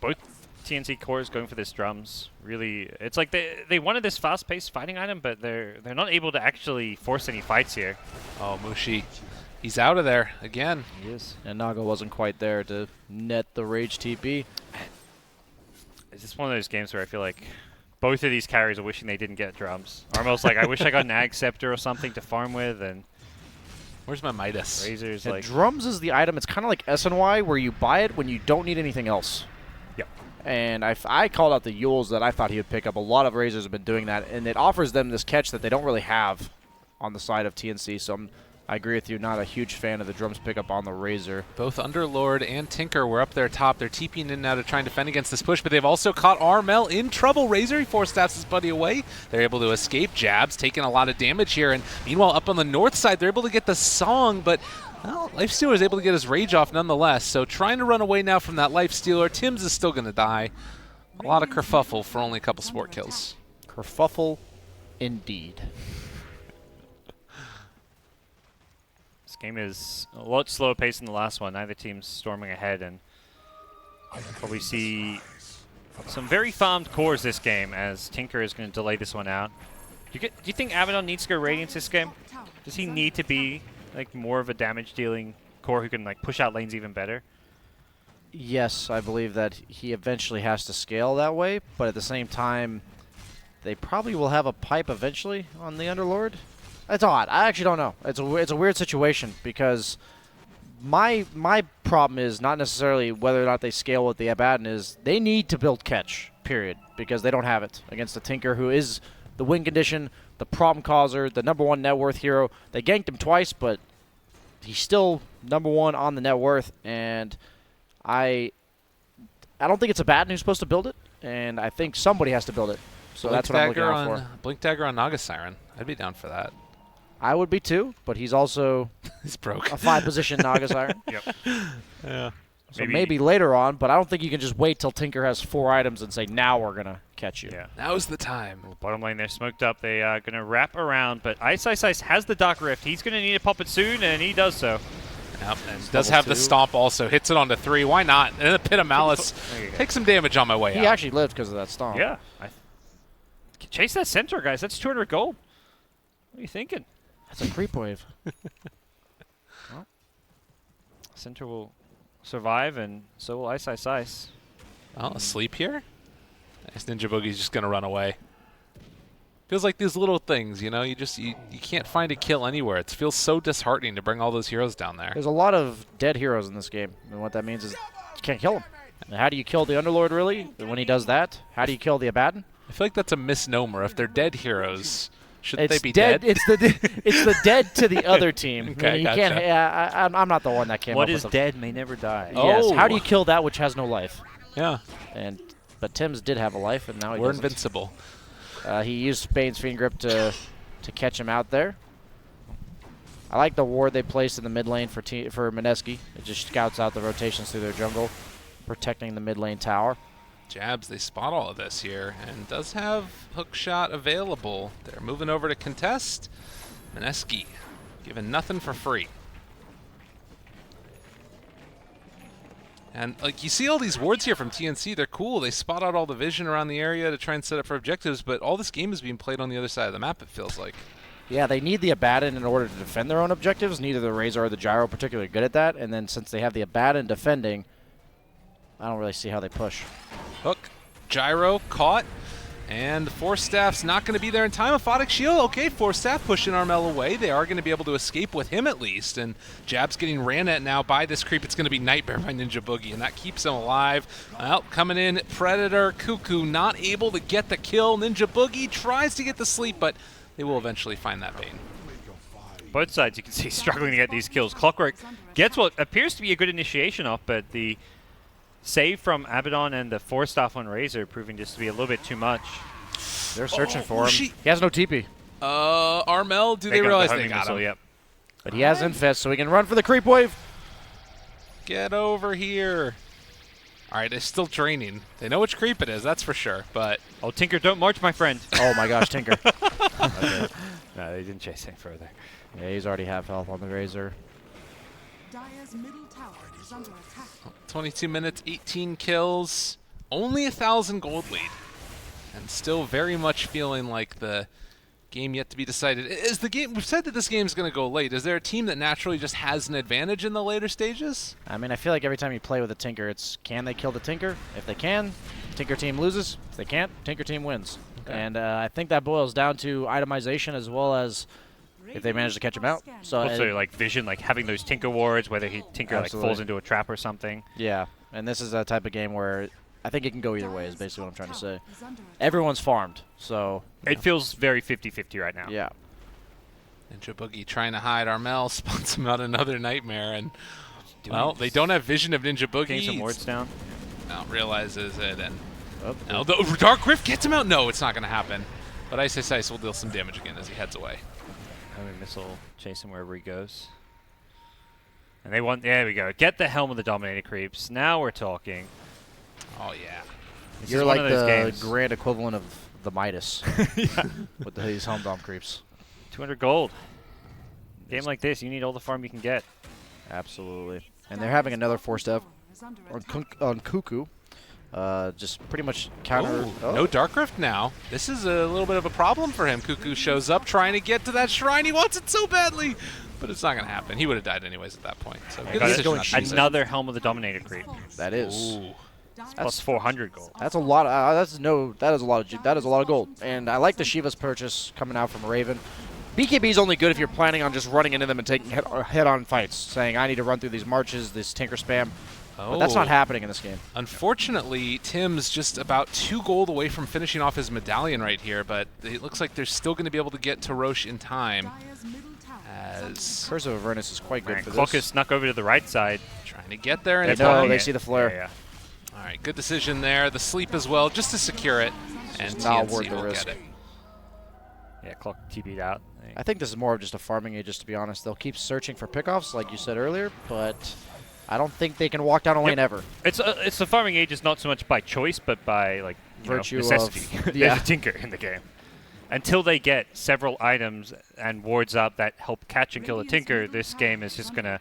B: Both TNC cores going for this drums. Really, it's like they wanted this fast-paced fighting item, but they're not able to actually force any fights here.
A: Oh, Mushi, he's out of there again.
B: He is.
C: And Naga wasn't quite there to net the Rage TP.
B: It's just one of those games where I feel like both of these carries are wishing they didn't get drums. Armel's like, I wish I got an Ag Scepter or something to farm with, and
A: Where's my Midas?
B: Razor's
C: And
B: like...
C: drums is the item. It's kind of like SNY where you buy it when you don't need anything else.
B: Yep.
C: And I called out the Yules that I thought he would pick up. A lot of Razors have been doing that, and it offers them this catch that they don't really have on the side of TNC. So I agree with you. Not a huge fan of the drums pickup on the Razor.
A: Both Underlord and Tinker were up there top. They're TPing in now to try and defend against this push, but they've also caught Armel in trouble. Razor, he force-stabs his buddy away. They're able to escape. Jabs taking a lot of damage here, and meanwhile up on the north side, they're able to get the song, but well, Lifestealer is able to get his rage off nonetheless, so trying to run away now from that Lifestealer. Tim's is still going to die. A lot of kerfuffle for only a couple sport kills.
C: Kerfuffle indeed.
B: This game is a lot slower paced than the last one. Neither team's storming ahead, and probably see some very farmed cores this game as Tinker is going to delay this one out. Do you think Abaddon needs to go Radiance this game? Does he need to be like more of a damage dealing core who can like push out lanes even better?
C: Yes, I believe that he eventually has to scale that way, but at the same time, they probably will have a pipe eventually on the Underlord. It's odd. I actually don't know. It's a weird situation because my problem is not necessarily whether or not they scale with the Abaddon is they need to build catch, period, because they don't have it against the Tinker, who is the win condition, the problem causer, the #1 net worth hero. They ganked him twice, but he's still #1 on the net worth, and I don't think it's Abaddon who's supposed to build it, and I think somebody has to build it. So
A: Blink
C: that's what I'm looking
A: Dagger
C: out
A: on
C: for.
A: Blink Dagger on Naga Siren. I'd be down for that.
C: I would be too, but he's also
A: He's broke.
C: a 5-position Naga Siren.
B: Yep.
A: Yeah.
C: So maybe later on, but I don't think you can just wait till Tinker has 4 items and say, now we're going to catch you.
B: Yeah.
A: Now's the time.
B: Well, bottom lane, they're smoked up. They are going to wrap around, but Ice has the Dark Rift. He's going to need to pop it soon, and he does so.
A: Yep, and does have the stomp also. Hits it onto 3. Why not? And the Pit of Malice. Take some damage on my way out.
C: He actually lived because of that stomp.
B: Yeah. Chase that center, guys. That's 200 gold. What are you thinking?
C: That's a creep wave.
B: Well, center will survive, and so will Ice.
A: Well, asleep here? Nice. Ninja Boogie's just going to run away. Feels like these little things, you know? You can't find a kill anywhere. It feels so disheartening to bring all those heroes down there.
C: There's a lot of dead heroes in this game, and what that means is you can't kill them. And how do you kill the Underlord, really, when he does that? How do you kill the Abaddon?
A: I feel like that's a misnomer. If they're dead heroes, shouldn't
C: It's
A: they be dead?
C: It's the dead to the other team.
A: Okay,
C: I mean, you
A: gotcha.
C: can't. Yeah, I'm not the one that came up
B: What
C: with
B: is
C: the-
B: dead may never die.
C: Yes. How do
A: Oh.
C: you kill that which has no life?
A: Yeah,
C: But Tim's did have a life, and now he
A: we're
C: doesn't.
A: invincible.
C: He used Spain's Fiend Grip to catch him out there. I like the ward they placed in the mid lane for Mineski. It just scouts out the rotations through their jungle, protecting the mid lane tower.
A: Jabs, they spot all of this here, and does have hook shot available. They're moving over to contest. Mineski, giving nothing for free. And like you see all these wards here from TNC, they're cool. They spot out all the vision around the area to try and set up for objectives, but all this game is being played on the other side of the map, it feels like.
C: Yeah, they need the Abaddon in order to defend their own objectives. Neither the Razor or the Gyro are particularly good at that. And then since they have the Abaddon defending, I don't really see how they push.
A: Hook, Gyro, caught, and the Force Staff's not going to be there in time. Aphotic Shield, okay, Force Staff pushing Armel away. They are going to be able to escape with him at least, and Jab's getting ran at now by this creep. It's going to be Nightmare by Ninja Boogie, and that keeps him alive. Well, coming in, Predator, Cuckoo not able to get the kill. Ninja Boogie tries to get the sleep, but they will eventually find that Bane.
B: Both sides, you can see, struggling to get these kills. Clockwork gets what appears to be a good initiation off, but the save from Abaddon and the Force Staff on Razor proving just to be a little bit too much.
C: They're searching for him.
A: She-
C: He has no TP,
A: Armel, do they
B: got the
A: realize
B: homing
A: they got
B: missile,
A: him?
B: Yep.
C: but he has Infest, so he can run for the creep wave.
A: Get over here. All right, it's still draining. They know which creep it is, that's for sure. But
B: Oh, Tinker, don't march, my friend.
C: Oh my gosh, Tinker.
B: Okay. No, they didn't chase any further.
C: Yeah, he's already half health on the Razor.
D: Dire's middle tower is under attack.
A: 22 minutes, 18 kills, only 1,000 gold lead, and still very much feeling like the game yet to be decided. Is the game? We've said that this game is going to go late. Is there a team that naturally just has an advantage in the later stages?
C: I mean, I feel like every time you play with a Tinker, it's can they kill the Tinker? If they can, Tinker team loses. If they can't, Tinker team wins.
A: Okay.
C: And I think that boils down to itemization as well as if they manage to catch him out. So
B: Also, like vision, like having those Tinker wards, whether Tinker like
C: Absolutely.
B: falls into a trap or something.
C: yeah, and this is a type of game where I think it can go either way. Is basically what I'm trying to say.
D: Is under attack.
C: Everyone's farmed, so
B: It feels very 50-50 right now.
C: yeah.
A: Ninja Boogie trying to hide Armel, spots him out another nightmare, and well, they don't have vision of Ninja Boogie.
B: Getting some wards down.
A: Now realizes it, and
C: Oh,
A: now the Dark Rift gets him out. No, it's not going to happen. But Ice will deal some damage again as he heads away.
B: Homing missile chase him wherever he goes. And they want, there we go. Get the Helm of the Dominator creeps. Now we're talking.
A: Oh yeah.
B: This
C: You're
B: is one
C: like
B: of those
C: the
B: games.
C: grand equivalent of the Midas with these home dom creeps.
B: 200 gold. Game like this, you need all the farm you can get.
C: Absolutely. And they're having another force dev
D: Is under
C: on,
D: attack.
C: on Cuckoo. Just pretty much counter.
A: Ooh, no Dark Rift now. This is a little bit of a problem for him. Cuckoo shows up trying to get to that shrine. He wants it so badly, but it's not going to happen. He would have died anyways at that point. So good
B: Got it.
A: decision not to use it.
B: Another Helm of the Dominator creep.
C: That is.
A: Ooh.
B: Plus 400 gold.
C: That's a lot. That is a lot of that is a lot of gold. And I like the Shiva's purchase coming out from Raven. BKB is only good if you're planning on just running into them and taking head-on fights, saying I need to run through these marches, this Tinker spam. But that's not happening in this game.
A: Unfortunately, Tim's just about 2 gold away from finishing off his medallion right here, but it looks like they're still going to be able to get to Roche in time.
D: Dire's middle tower
A: As
C: Curse of Avernus is quite good
B: And
C: for
B: Cloak has
C: this.
B: snuck over to the right side.
A: trying to get there. And
C: They
A: it's
C: know,
A: fine.
C: they see the flare.
B: Yeah.
A: All right, good decision there. The sleep as well, just to secure it. And
C: Not
A: TNC
C: worth the
A: will
C: risk.
A: get it.
B: Yeah, Cloak TP'd out.
C: I think this is more of just a farming Aegis, to be honest. They'll keep searching for pickoffs, like you said earlier, but I don't think they can walk down a lane ever.
B: It's the farming Aegis not so much by choice, but by like
C: Virtue
B: necessity.
C: of-
B: There's
C: yeah.
B: a Tinker in the game. Until they get several items and wards up that help catch and kill the Tinker, this game is just gonna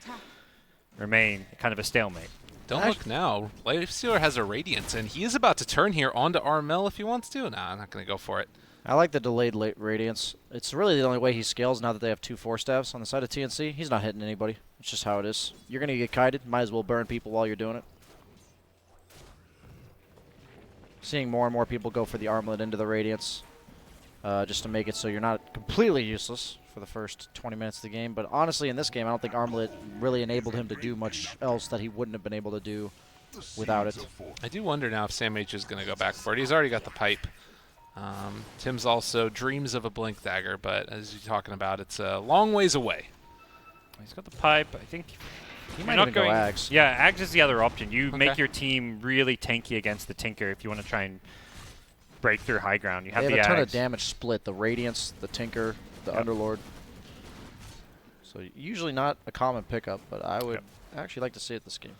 B: remain kind of a stalemate.
A: Don't look now. Lifestealer has a Radiance, and he is about to turn here onto Armel if he wants to. Nah, I'm not going to go for it.
C: I like the delayed late Radiance. It's really the only way he scales now that they have 2 force staffs on the side of TNC. He's not hitting anybody. It's just how it is. You're going to get kited. Might as well burn people while you're doing it. Seeing more and more people go for the armlet into the Radiance just to make it so you're not completely useless for the first 20 minutes of the game. But honestly, in this game, I don't think armlet really enabled him to do much else that he wouldn't have been able to do without it.
A: I do wonder now if Sam H is going to go back for it. He's already got the pipe. Tim's also dreams of a blink dagger, but as you're talking about, it's a long ways away.
B: He's got the pipe. I think
C: He
B: you're
C: might
B: not
C: even go
B: going.
C: Ags.
B: Yeah, Ags is the other option. You
A: Okay.
B: make your team really tanky against the Tinker if you want to try and break through high ground. You have
C: They
B: the
C: have a ton of
B: Ags.
C: damage split. The Radiance, the Tinker, the
B: Yep.
C: Underlord. So usually not a common pickup, but I would actually like to see it this game.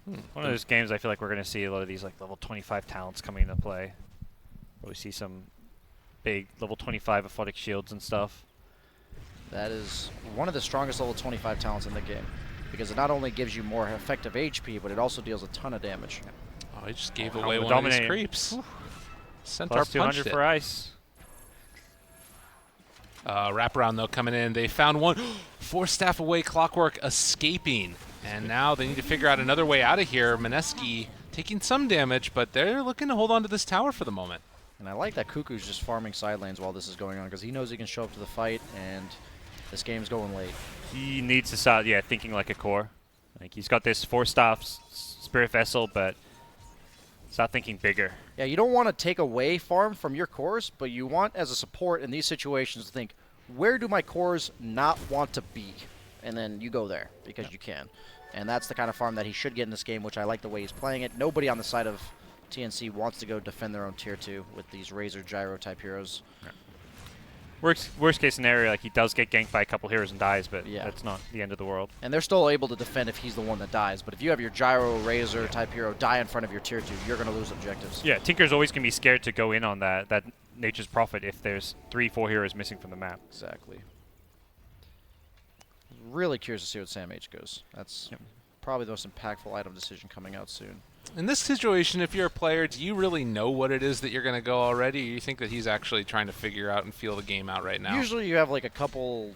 B: One of those games I feel like we're going to see a lot of these like level 25 talents coming into play. Where we see some big level 25 aphotic shields and stuff.
C: That is one of the strongest level 25 talents in the game. Because it not only gives you more effective HP, but it also deals a ton of damage.
A: Oh, he just gave
B: Oh,
A: away
B: the
A: one of these
B: Dominator.
A: creeps. Centaur
B: Plus 200
A: punched it.
B: for ice.
A: Wraparound, though, coming in. They found one. 4 staff away, Clockwork escaping. And now they need to figure out another way out of here. Mineski taking some damage, but they're looking to hold on to this tower for the moment.
C: And I like that Cuckoo's just farming side lanes while this is going on, because he knows he can show up to the fight, and this game's going late.
B: He needs to start, thinking like a core. Like he's got this 4-staff Spirit Vessel, but start thinking bigger.
C: Yeah, you don't want to take away farm from your cores, but you want, as a support in these situations, to think, where do my cores not want to be? And then you go there, because you can. And that's the kind of farm that he should get in this game, which I like the way he's playing it. Nobody on the side of TNC wants to go defend their own tier 2 with these Razor Gyro type heroes.
B: Worst case scenario, like he does get ganked by a couple heroes and dies, but
C: Yeah.
B: that's not the end of the world.
C: And they're still able to defend if he's the one that dies. But if you have your Gyro, Razor type hero die in front of your tier 2, you're going to lose objectives.
B: Yeah, Tinker's always going to be scared to go in on that Nature's Prophet if there's 3-4 heroes missing from the map.
C: Exactly. Really curious to see what Sam H goes. That's probably the most impactful item decision coming out soon.
A: In this situation, if you're a player, do you really know what it is that you're going to go already? Or you think that he's actually trying to figure out and feel the game out right now?
C: Usually you have like a couple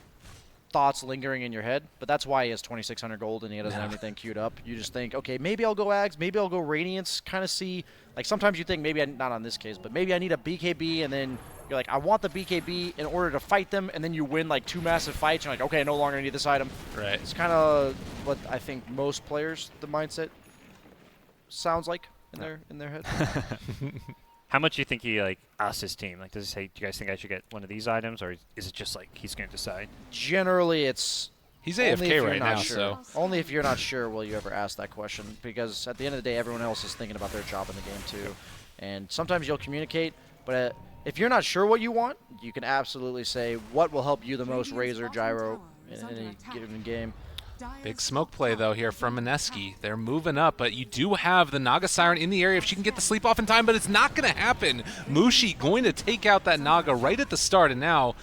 C: thoughts lingering in your head, but that's why he has 2,600 gold and he doesn't have anything queued up. You just think, okay, maybe I'll go Ags, maybe I'll go Radiance, kind of see. Like sometimes you think maybe, not on this case, but maybe I need a BKB, and then you're like, I want the BKB in order to fight them, and then you win like 2 massive fights. You're like, okay, I no longer need this item.
A: Right.
C: It's kind of what I think most players, the mindset sounds like in their head.
B: How much do you think he like asks his team? Like, does he say, "Do you guys think I should get one of these items," or is it just like he's going to decide?
C: Generally, it's
A: He's
C: only if
A: AFK
C: you're
A: right
C: not
A: now,
C: sure.
A: so
C: Only if you're not sure will you ever ask that question, because at the end of the day, everyone else is thinking about their job in the game too. And sometimes you'll communicate, but if you're not sure what you want, you can absolutely say what will help you the most, Razor, Gyro, in any given game.
A: big smoke play though here from Mineski. They're moving up, but you do have the Naga Siren in the area if she can get the sleep off in time, but it's not going to happen. Mushi going to take out that Naga right at the start, and now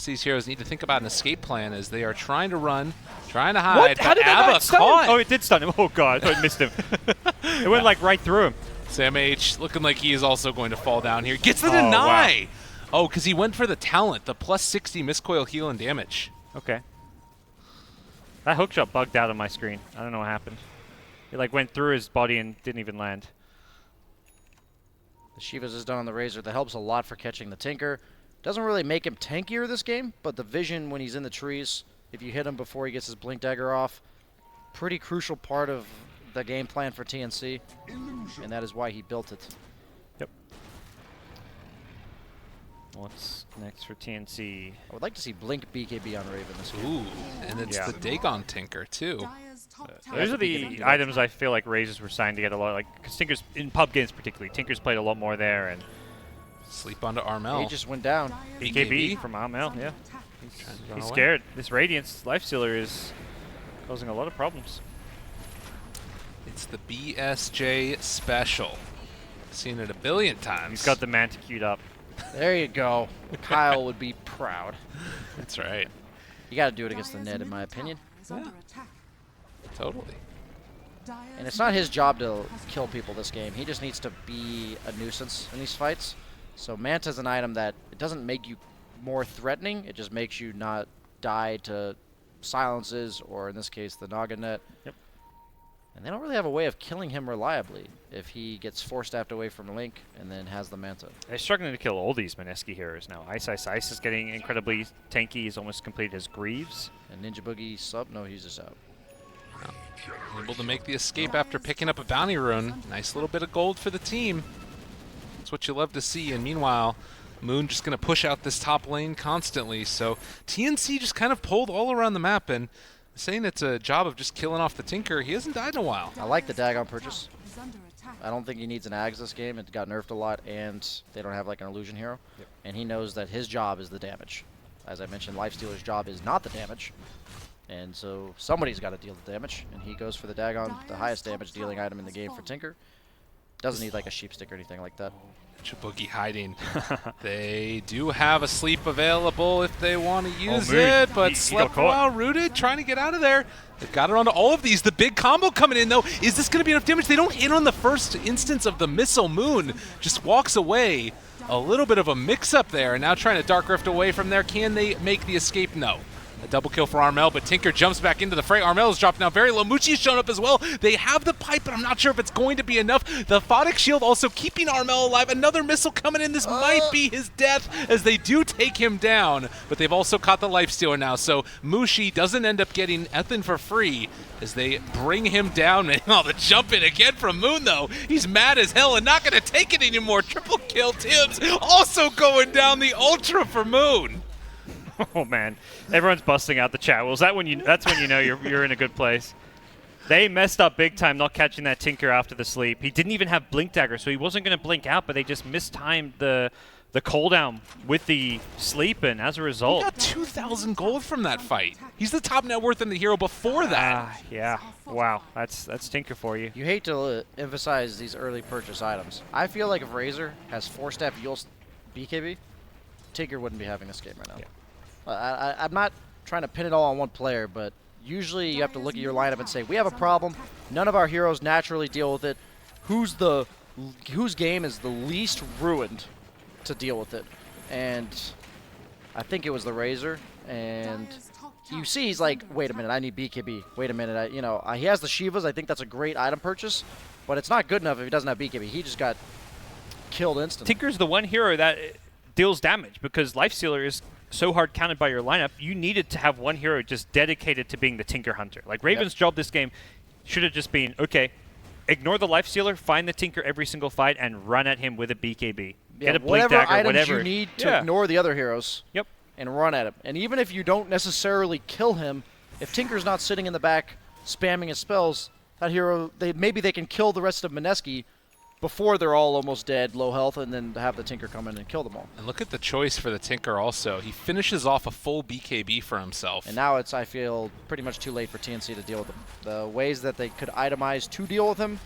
A: these heroes need to think about an escape plan as they are trying to run, trying to hide.
B: What? How did that not stun him?
A: caught.
B: Oh, it did stun him. Oh god, I missed him. It went like right through him.
A: Sam H looking like he is also going to fall down here. Gets the
B: Oh,
A: deny! Oh, because he went for the talent, the plus 60 miscoil heal and damage.
B: Okay. That hookshot bugged out on my screen. I don't know what happened. It like went through his body and didn't even land.
C: The Shivas is done on the Razor. That helps a lot for catching the Tinker. Doesn't really make him tankier this game, but the vision when he's in the trees, if you hit him before he gets his Blink Dagger off, pretty crucial part of the game plan for TNC, and that is why he built it.
B: Yep. What's next for TNC?
C: I would like to see Blink BKB on Raven this game.
A: Ooh, and it's
B: Yeah.
A: the Dagon Tinker, too.
B: Those are the items I feel like Razors were signed to get a lot, like, because Tinker's, in pub games particularly, Tinker's played a lot more there, and
A: Sleep onto Armel.
C: He just went down.
B: BKB from Amel, yeah.
A: Trying to run
B: He's
A: away.
B: scared. This Radiance Lifestealer is causing a lot of problems.
A: It's the BSJ special. Seen it a billion times.
B: He's got the Manta queued up.
C: There you go. Kyle would be proud.
A: That's right.
C: You got to do it against the net, in my opinion.
A: Totally.
C: And it's not his job to kill people this game. He just needs to be a nuisance in these fights. So Manta's an item that it doesn't make you more threatening. It just makes you not die to silences, or in this case, the Naga net.
B: Yep.
C: And they don't really have a way of killing him reliably if he gets force staffed away from Link and then has the Manta.
B: They're struggling to kill all these Mineski heroes now. Ice is getting incredibly tanky. He's almost completed his Greaves.
C: And Ninja Boogie sub? No, he's just out.
A: Able to make the escape after picking up a bounty rune. Nice little bit of gold for the team. That's what you love to see. And meanwhile, Moon just going to push out this top lane constantly. So TNC just kind of pulled all around the map, and saying it's a job of just killing off the Tinker. He hasn't died in a while.
C: I like the Dagon purchase. I don't think he needs an Ags this game. It got nerfed a lot, and they don't have like an illusion hero.
B: Yep.
C: And he knows that his job is the damage. As I mentioned, Lifestealer's job is not the damage. And so somebody's got to deal the damage, and he goes for the Dagon, the highest damage dealing item in the game for Tinker. Doesn't need like a sheep stick or anything like that.
A: Boogie hiding. They do have a sleep available if they want to use
B: Moon.
A: it, but
B: He
A: slept
B: got caught.
A: while rooted, trying to get out of there. They've got it onto all of these. The big combo coming in, though. Is this going to be enough damage? They don't hit on the first instance of the missile. Moon just walks away. A little bit of a mix-up there, and now trying to Dark Rift away from there. Can they make the escape? No. A double kill for Armel, but Tinker jumps back into the fray. Armel is dropped now very low. Muchi's shown up as well. They have the pipe, but I'm not sure if it's going to be enough. The Photic Shield also keeping Armel alive. Another missile coming in. This might be his death as they do take him down, but they've also caught the Lifestealer now. So Mushi doesn't end up getting Ethan for free as they bring him down. And the jump in again from Moon, though. He's mad as hell and not going to take it anymore. Triple kill. Tibbs also going down the Ultra for Moon.
B: Oh man, everyone's busting out the chat. Well, that's when you know you're in a good place. They messed up big time not catching that Tinker after the sleep. He didn't even have Blink Dagger, so he wasn't going to blink out, but they just mistimed the the cooldown with the sleep, and as a
A: He
B: result,
A: got 2,000 gold from that fight. He's the top net worth in the hero before that.
B: yeah, wow, that's Tinker for you.
C: You hate to emphasize these early purchase items. I feel like if Razor has 4-step Yule's BKB, Tinker wouldn't be having this game right now.
B: Yeah.
C: I'm not trying to pin it all on one player, but usually you have to look at your lineup and say, we have a problem. None of our heroes naturally deal with it. Whose game is the least ruined to deal with it? And I think it was the Razor. And you see, he's like, wait a minute, I need BKB. Wait a minute, he has the Shivas. I think that's a great item purchase, but it's not good enough if he doesn't have BKB. He just got killed instantly.
B: Tinker's the one hero that deals damage because Lifestealer is so hard counted by your lineup. You needed to have one hero just dedicated to being the Tinker Hunter. Like Raven's job this game should have just been, okay, ignore the Lifestealer, find the Tinker every single fight, and run at him with a BKB. Get a Blink
C: whatever
B: Dagger,
C: items
B: whatever.
C: you need to ignore the other heroes.
B: Yep.
C: And run at him. And even if you don't necessarily kill him, if Tinker's not sitting in the back spamming his spells, that hero, maybe they can kill the rest of Mineski before they're all almost dead, low health, and then have the Tinker come in and kill them all.
A: And look at the choice for the Tinker also. He finishes off a full BKB for himself.
C: And now it's, I feel, pretty much too late for TNC to deal with him. The ways that they could itemize to deal with him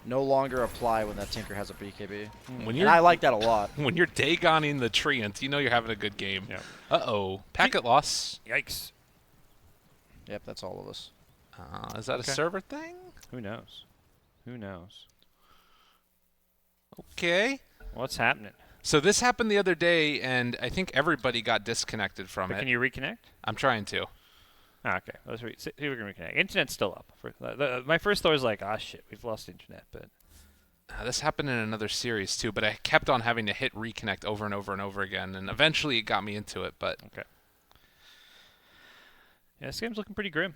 C: no longer apply when that Tinker has a BKB. And I like that a lot.
A: When you're Dagoning the Treant, you know you're having a good game.
B: Yep.
A: Uh-oh. Packet loss.
B: Yikes.
C: Yep, that's all of us.
A: Is that a server thing?
B: Who knows? Who knows?
A: Okay.
B: What's happening?
A: So this happened the other day, and I think everybody got disconnected from it.
B: Can you reconnect?
A: I'm trying to.
B: Okay, let's see if we can reconnect. Internet's still up. My first thought was like, shit, we've lost internet, but
A: this happened in another series too, but I kept on having to hit reconnect over and over and over again, and eventually it got me into it. But
B: okay. Yeah, this game's looking pretty grim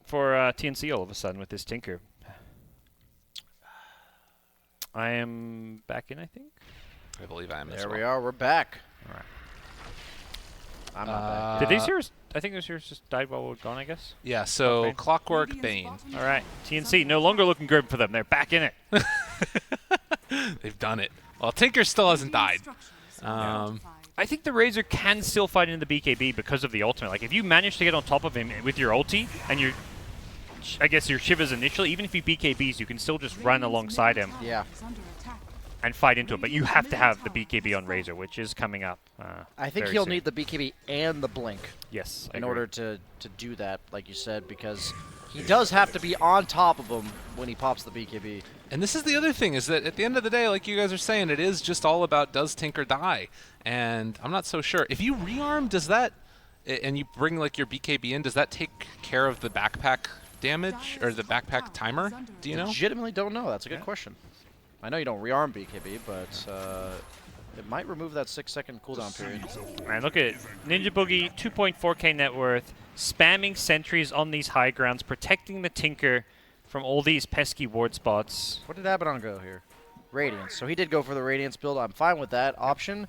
B: for TNC all of a sudden with this Tinker. I am back in, I think.
A: I believe I am as
C: There
A: well.
C: we are. We're back.
B: All right.
C: I'm not back.
B: Did these heroes? I think those heroes just died while we were gone, I guess.
A: Yeah, so
B: Okay.
A: Clockwork Bane.
B: All right. TNC no longer looking grim for them. They're back in it.
A: They've done it. Well, Tinker still hasn't died.
B: I think the Razor can still fight in the BKB because of the ultimate. Like, if you manage to get on top of him with your ulti and your, I guess your Shivers initially, even if you BKBs, you can still just run alongside him
C: Yeah.
B: and fight into it. But you have to have the BKB on Razor, which is coming up.
C: I think
B: very
C: he'll
B: soon.
C: need the BKB and the Blink
B: Yes, I
C: in
B: agree.
C: order to do that, like you said, because he does have to be on top of him when he pops the BKB.
A: And this is the other thing, is that at the end of the day, like you guys are saying, it is just all about does Tinker die? And I'm not so sure. If you rearm, does that, and you bring like your BKB in, does that take care of the backpack damage or the backpack timer? Do you know?
C: Legitimately don't know. That's a good question. I know you don't rearm BKB, but it might remove that 6-second cooldown period.
B: And look at it. Ninja Boogie, 2.4k net worth, spamming sentries on these high grounds, protecting the Tinker from all these pesky ward spots.
C: What did Abaddon go here? Radiance. So he did go for the Radiance build. I'm fine with that option.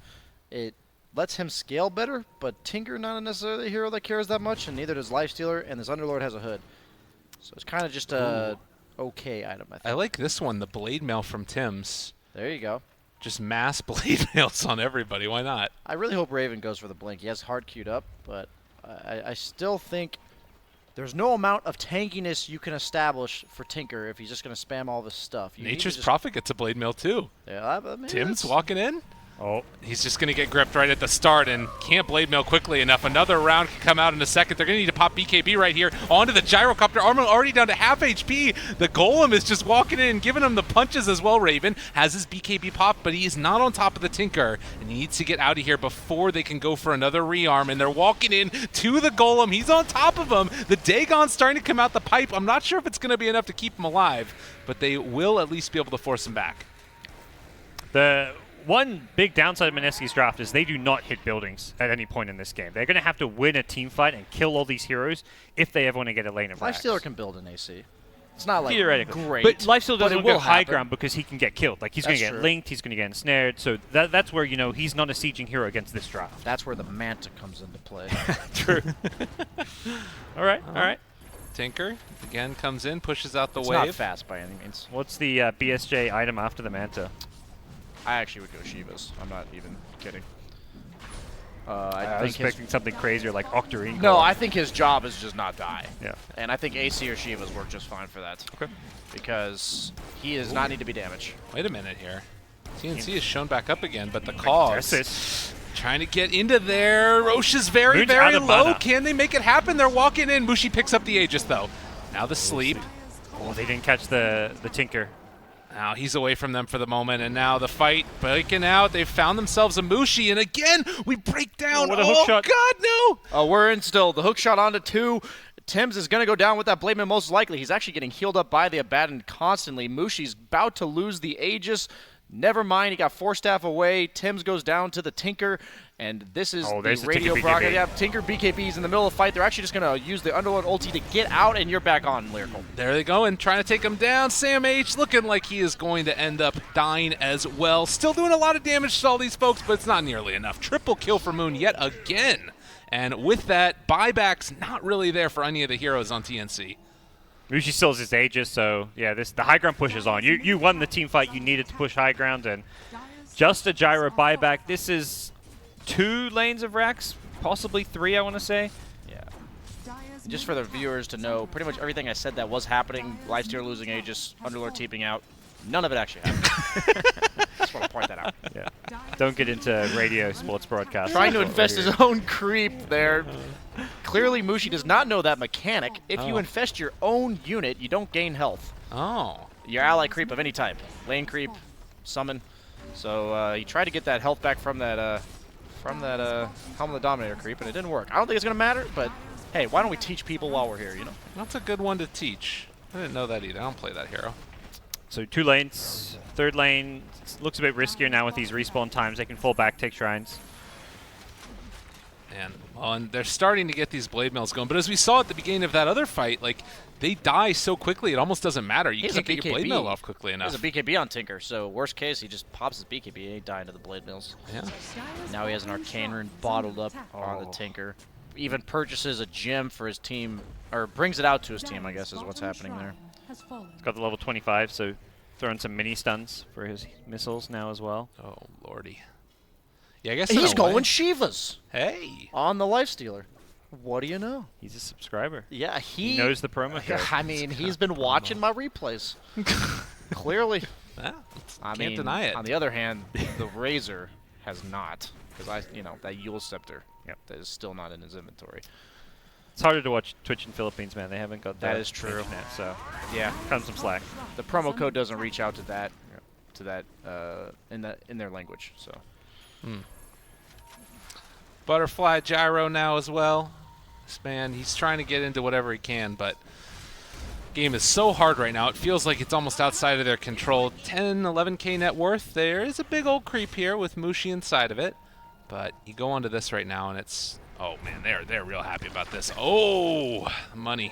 C: It lets him scale better, but Tinker not necessarily a hero that cares that much, and neither does Lifestealer, and this Underlord has a hood. So it's kind of just a okay item, I think.
A: I like this one, the Blade Mail from Tim's.
C: There you go.
A: Just mass Blade Mails on everybody. Why not?
C: I really hope Raven goes for the Blink. He has hard queued up, but I still think there's no amount of tankiness you can establish for Tinker if he's just going to spam all this stuff. You need to
A: Nature's
C: just-
A: Prophet gets a Blade Mail too.
C: Yeah, I mean,
A: Tim's
C: that's-
A: walking in.
B: Oh,
A: He's just going to get gripped right at the start and can't Blade Mail quickly enough. Another round can come out in a second. They're going to need to pop BKB right here onto the Gyrocopter. Armor already down to half HP. The Golem is just walking in and giving him the punches as well. Raven has his BKB pop, but he is not on top of the Tinker, and he needs to get out of here before they can go for another rearm. And they're walking in to the Golem. He's on top of him. The Dagon's starting to come out the pipe. I'm not sure if it's going to be enough to keep him alive, but they will at least be able to force him back.
B: the one big downside of Mineski's draft is they do not hit buildings at any point in this game. They're going to have to win a team fight and kill all these heroes if they ever want to get a lane of racks.
C: Lifestealer can build an AC. It's not like
B: Theoretically.
C: great,
B: But Lifestealer
C: but
B: doesn't
C: it will
B: go high
C: happen.
B: ground because he can get killed. Like, he's going to
C: That's
B: get
C: true.
B: linked, he's going to get ensnared. So that's where, you know, he's not a sieging hero against this draft.
C: That's where the Manta comes into play.
B: True. All right, all right.
A: Tinker again comes in, pushes out the
C: It's
A: wave.
C: not fast by any means.
B: What's the BSJ item after the Manta?
E: I actually would go Shivas. I'm not even kidding.
B: I was expecting something crazier like Octarine.
E: No, I think his job is just not die.
B: Yeah.
E: And I think AC or Shivas work just fine for that.
B: Okay.
E: Because he does not need to be damaged.
A: Wait a minute here. TNC is shown back up again, but the cause
B: This.
A: trying to get into there. Roche is very,
B: Moon's
A: very
B: out of
A: low.
B: mana.
A: Can they make it happen? They're walking in. Mushi picks up the Aegis, though. Now the sleep.
B: Oh, they didn't catch the Tinker.
A: Now he's away from them for the moment, and now the fight breaking out. They've found themselves a Mushi, and again, we break down.
B: What a hook shot.
A: God, no!
E: Oh, we're in still. The hook shot onto 2. Tim's is going to go down with that Blade Man most likely. He's actually getting healed up by the Abaddon constantly. Mushi's about to lose the Aegis. Never mind, he got 4 staff away. Tim's goes down to the Tinker, and this is the
B: there's the
E: radio
B: Tinker
E: broadcast.
B: BKB.
E: Yeah, Tinker BKB's in the middle of the fight. They're actually just going to use the Underlord ulti to get out, and you're back on, Lyrical.
A: There they go, and trying to take him down. Sam H looking like he is going to end up dying as well. Still doing a lot of damage to all these folks, but it's not nearly enough. Triple kill for Moon yet again. And with that, buyback's not really there for any of the heroes on TNC.
B: Mushi still has his Aegis, so yeah, the high ground push is on. You won the team fight. You needed to push high ground, and just a gyro buyback. This is 2 lanes of racks, possibly 3, I want to say.
E: Yeah. Just for the viewers to know, pretty much everything I said that was happening, Lifestealer losing Aegis, Underlord TPing out, none of it actually happened. Just want to point that out.
B: Yeah. Don't get into radio sports broadcast.
E: Trying to infest his own creep there. Clearly, Mushi does not know that mechanic. If you infest your own unit, you don't gain health.
A: Oh.
E: Your ally creep of any type. Lane creep, summon. So he tried to get that health back from that Helm of the Dominator creep, and it didn't work. I don't think it's going to matter, but hey, why don't we teach people while we're here, you know?
A: That's a good one to teach. I didn't know that either. I don't play that hero.
B: So 2 lanes. 3rd lane looks a bit riskier now with these respawn times. They can fall back, take shrines.
A: And they're starting to get these blade mills going. But as we saw at the beginning of that other fight, like, they die so quickly, it almost doesn't matter. You can't get your blade mill off quickly enough.
E: He has a BKB on Tinker, so worst case, he just pops his BKB and he died to the blade mills.
A: Yeah.
E: Now he has an Arcane Rune bottled up on the Tinker. Even purchases a gem for his team, or brings it out to his team, I guess, is what's happening there.
B: He's got the level 25, so throwing some mini stuns for his missiles now as well.
A: Oh, lordy. Yeah, I guess
E: He's
A: in a way.
E: going Shivas
A: Hey.
E: on the Lifestealer. What do you know?
B: He's a subscriber.
E: Yeah,
B: He knows the promo code.
E: I mean, he's been watching my replays. Clearly.
A: Yeah,
E: I
A: can't
E: mean,
A: deny it.
E: On the other hand, the Razor has not. Because that Yule Scepter, that is still not in his inventory.
B: It's harder to watch Twitch in Philippines, man. They haven't got
E: That is true.
B: internet, so
E: Yeah.
B: cut 'em some slack.
E: The promo code doesn't reach out to that, in their language. So.
A: Butterfly gyro now as well. This man, he's trying to get into whatever he can, but game is so hard right now. It feels like it's almost outside of their control. 10, 11k net worth. There is a big old creep here with Mushi inside of it, but you go onto this right now, and it's oh man, they're real happy about this. Oh, money.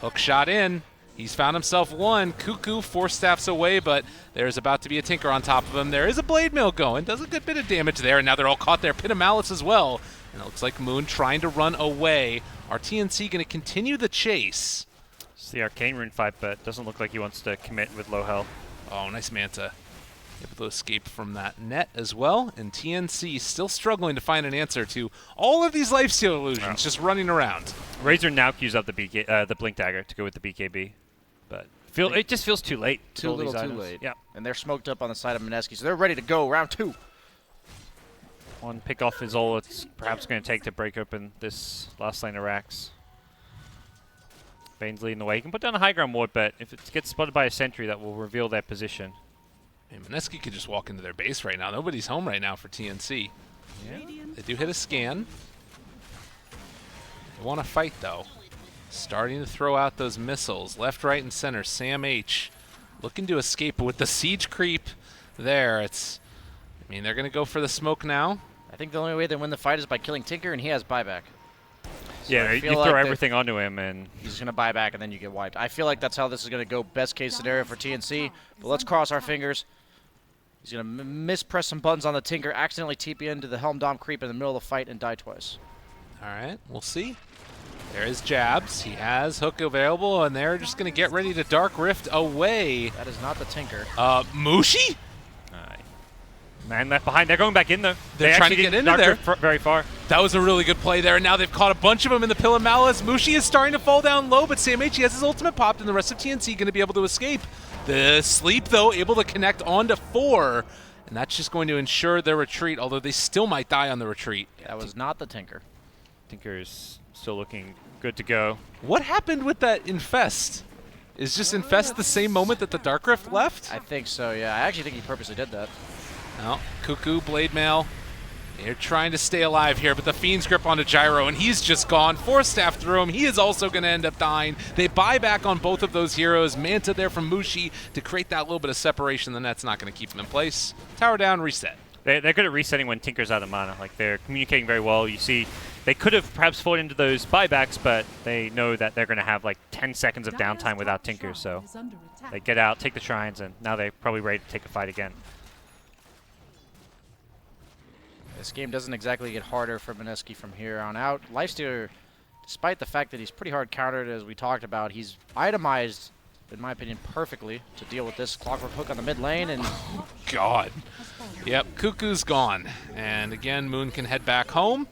A: Hook shot in. He's found himself one. Cuckoo 4 staffs away, but there's about to be a Tinker on top of him. There is a Blade Mill going. Does a good bit of damage there, and now they're all caught there. Pit of Malice as well. And it looks like Moon trying to run away. Are TNC going to continue the chase?
B: It's the Arcane Rune fight, but doesn't look like he wants to commit with low health.
A: Oh, nice Manta. Able to escape from that net as well. And TNC still struggling to find an answer to all of these lifesteal illusions just running around.
B: Razor now queues up the Blink Dagger to go with the BKB. But it just feels too late.
E: Too little, too late.
B: Yeah.
E: And they're smoked up on the side of Mineski, so they're ready to go. Round 2.
B: One pick off is all it's perhaps going to take to break open this last lane of racks. Bane's leading the way. He can put down a high ground ward, but if it gets spotted by a sentry, that will reveal their position.
A: And Mineski could just walk into their base right now. Nobody's home right now for TNC.
B: Yeah.
A: They do hit a scan. They want to fight, though. Starting to throw out those missiles. Left, right, and center. Sam H looking to escape, but with the siege creep there, I mean, they're going to go for the smoke now.
E: I think the only way they win the fight is by killing Tinker, and he has buyback. So
B: Yeah,
E: I
B: you
E: feel
B: throw
E: like
B: everything onto him, and
E: he's going to buy back, and then you get wiped. I feel like that's how this is going to go. Best case scenario for TNC. But let's cross our fingers. He's going to mispress some buttons on the Tinker, accidentally TP into the Helm Dom creep in the middle of the fight, and die twice.
A: All right, we'll see. There is jabs. He has hook available, and they're just going to get ready to Dark Rift away.
E: That is not the Tinker.
A: Mushi?
B: Man left behind. They're going back in though.
A: They're trying to get into there.
B: Very far.
A: That was a really good play there, and now they've caught a bunch of them in the Pill of Malice. Mushi is starting to fall down low, but SamH, he has his ultimate popped, and the rest of TNC going to be able to escape. The Sleep, though, able to connect onto 4, and that's just going to ensure their retreat, although they still might die on the retreat.
C: That was not the Tinker.
B: Tinker is still looking good to go.
A: What happened with that Infest? Is just Infest the same moment that the Dark Rift left?
C: I think so, yeah. I actually think he purposely did that.
A: No, Cuckoo, Blade Mail. They're trying to stay alive here, but the Fiend's grip onto Gyro, and he's just gone. Force Staff through him. He is also going to end up dying. They buy back on both of those heroes. Manta there from Mushi to create that little bit of separation. The net's not going to keep him in place. Tower down, reset.
B: They're good at resetting when Tinker's out of mana. Like, they're communicating very well. You see, they could have perhaps fought into those buybacks, but they know that they're going to have like 10 seconds of downtime without Tinker, so they get out, take the shrines, and now they're probably ready to take a fight again.
C: This game doesn't exactly get harder for Mineski from here on out. Lifestealer, despite the fact that he's pretty hard countered, as we talked about, he's itemized, in my opinion, perfectly to deal with this Clockwork Hook on the mid lane. And
A: God. Yep, Cuckoo's gone. And again, Moon can head back home,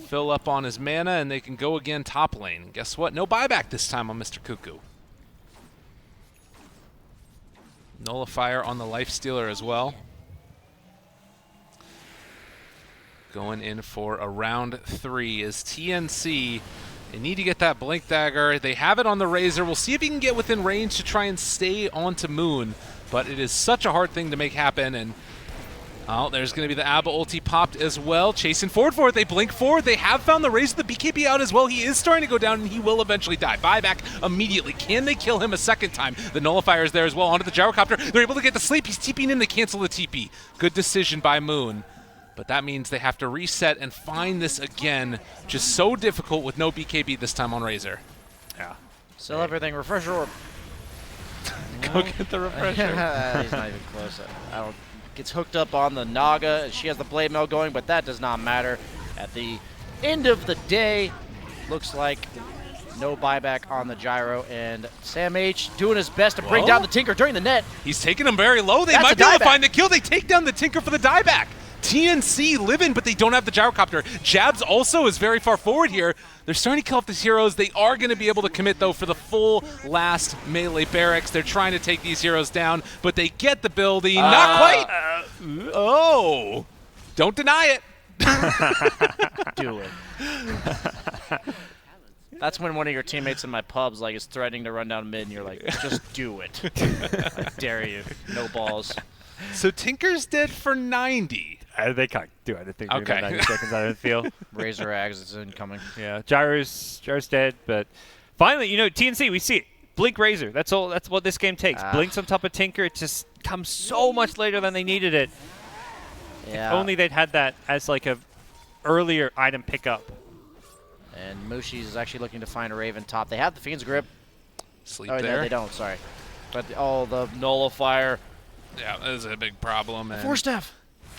A: fill up on his mana, and they can go again top lane. Guess what? No buyback this time on Mr. Cuckoo. Nullifier on the Lifestealer as well. Going in for a round 3 is TNC. They need to get that Blink Dagger. They have it on the Razor. We'll see if he can get within range to try and stay onto Moon. But it is such a hard thing to make happen. And oh, there's going to be the Abba ulti popped as well. Chasing forward for it. They blink forward. They have found the Razor. The BKB out as well. He is starting to go down, and he will eventually die. Buyback immediately. Can they kill him a second time? The Nullifier is there as well. Onto the Gyrocopter. They're able to get the sleep. He's TPing in to cancel the TP. Good decision by Moon. But that means they have to reset and find this again. Just so difficult with no BKB this time on Razor.
B: Yeah.
C: sell everything. Refresher orb.
A: Go get the refresher.
C: He's not even close. I don't. Gets hooked up on the Naga, and she has the blade mail going, but that does not matter. At the end of the day, looks like no buyback on the Gyro, and SamH doing his best to bring down the Tinker during the net.
A: He's taking him very low. They
C: That's
A: might
C: a
A: be able to
C: dieback.
A: find the kill. They take down the Tinker for the dieback. TNC living, but they don't have the Gyrocopter. Jabs also is very far forward here. They're starting to kill off these heroes. They are going to be able to commit, though, for the full last melee barracks. They're trying to take these heroes down, but they get the building. Not quite. Oh. Don't deny it.
C: Do it. That's when one of your teammates in my pubs like is threatening to run down mid, and you're like, just do it. I dare you. No balls.
A: So Tinker's dead for 90.
B: They can't do anything.
A: Okay.
B: 90 seconds out of the field.
C: Razor Ags is incoming.
B: Yeah, Gyro's dead, but finally, you know, TNC, we see it. Blink Razor. That's all. That's what this game takes. Blinks on top of Tinker. It just comes so much later than they needed it.
C: Yeah.
B: If only they'd had that as like a earlier item pickup.
C: And Mushi's actually looking to find a Raven top. They have the Fiend's Grip.
A: Sleep
C: Oh,
A: there.
C: no, they don't. Sorry. But the Nullifier.
A: Yeah, that is a big problem. And
C: Force Staff.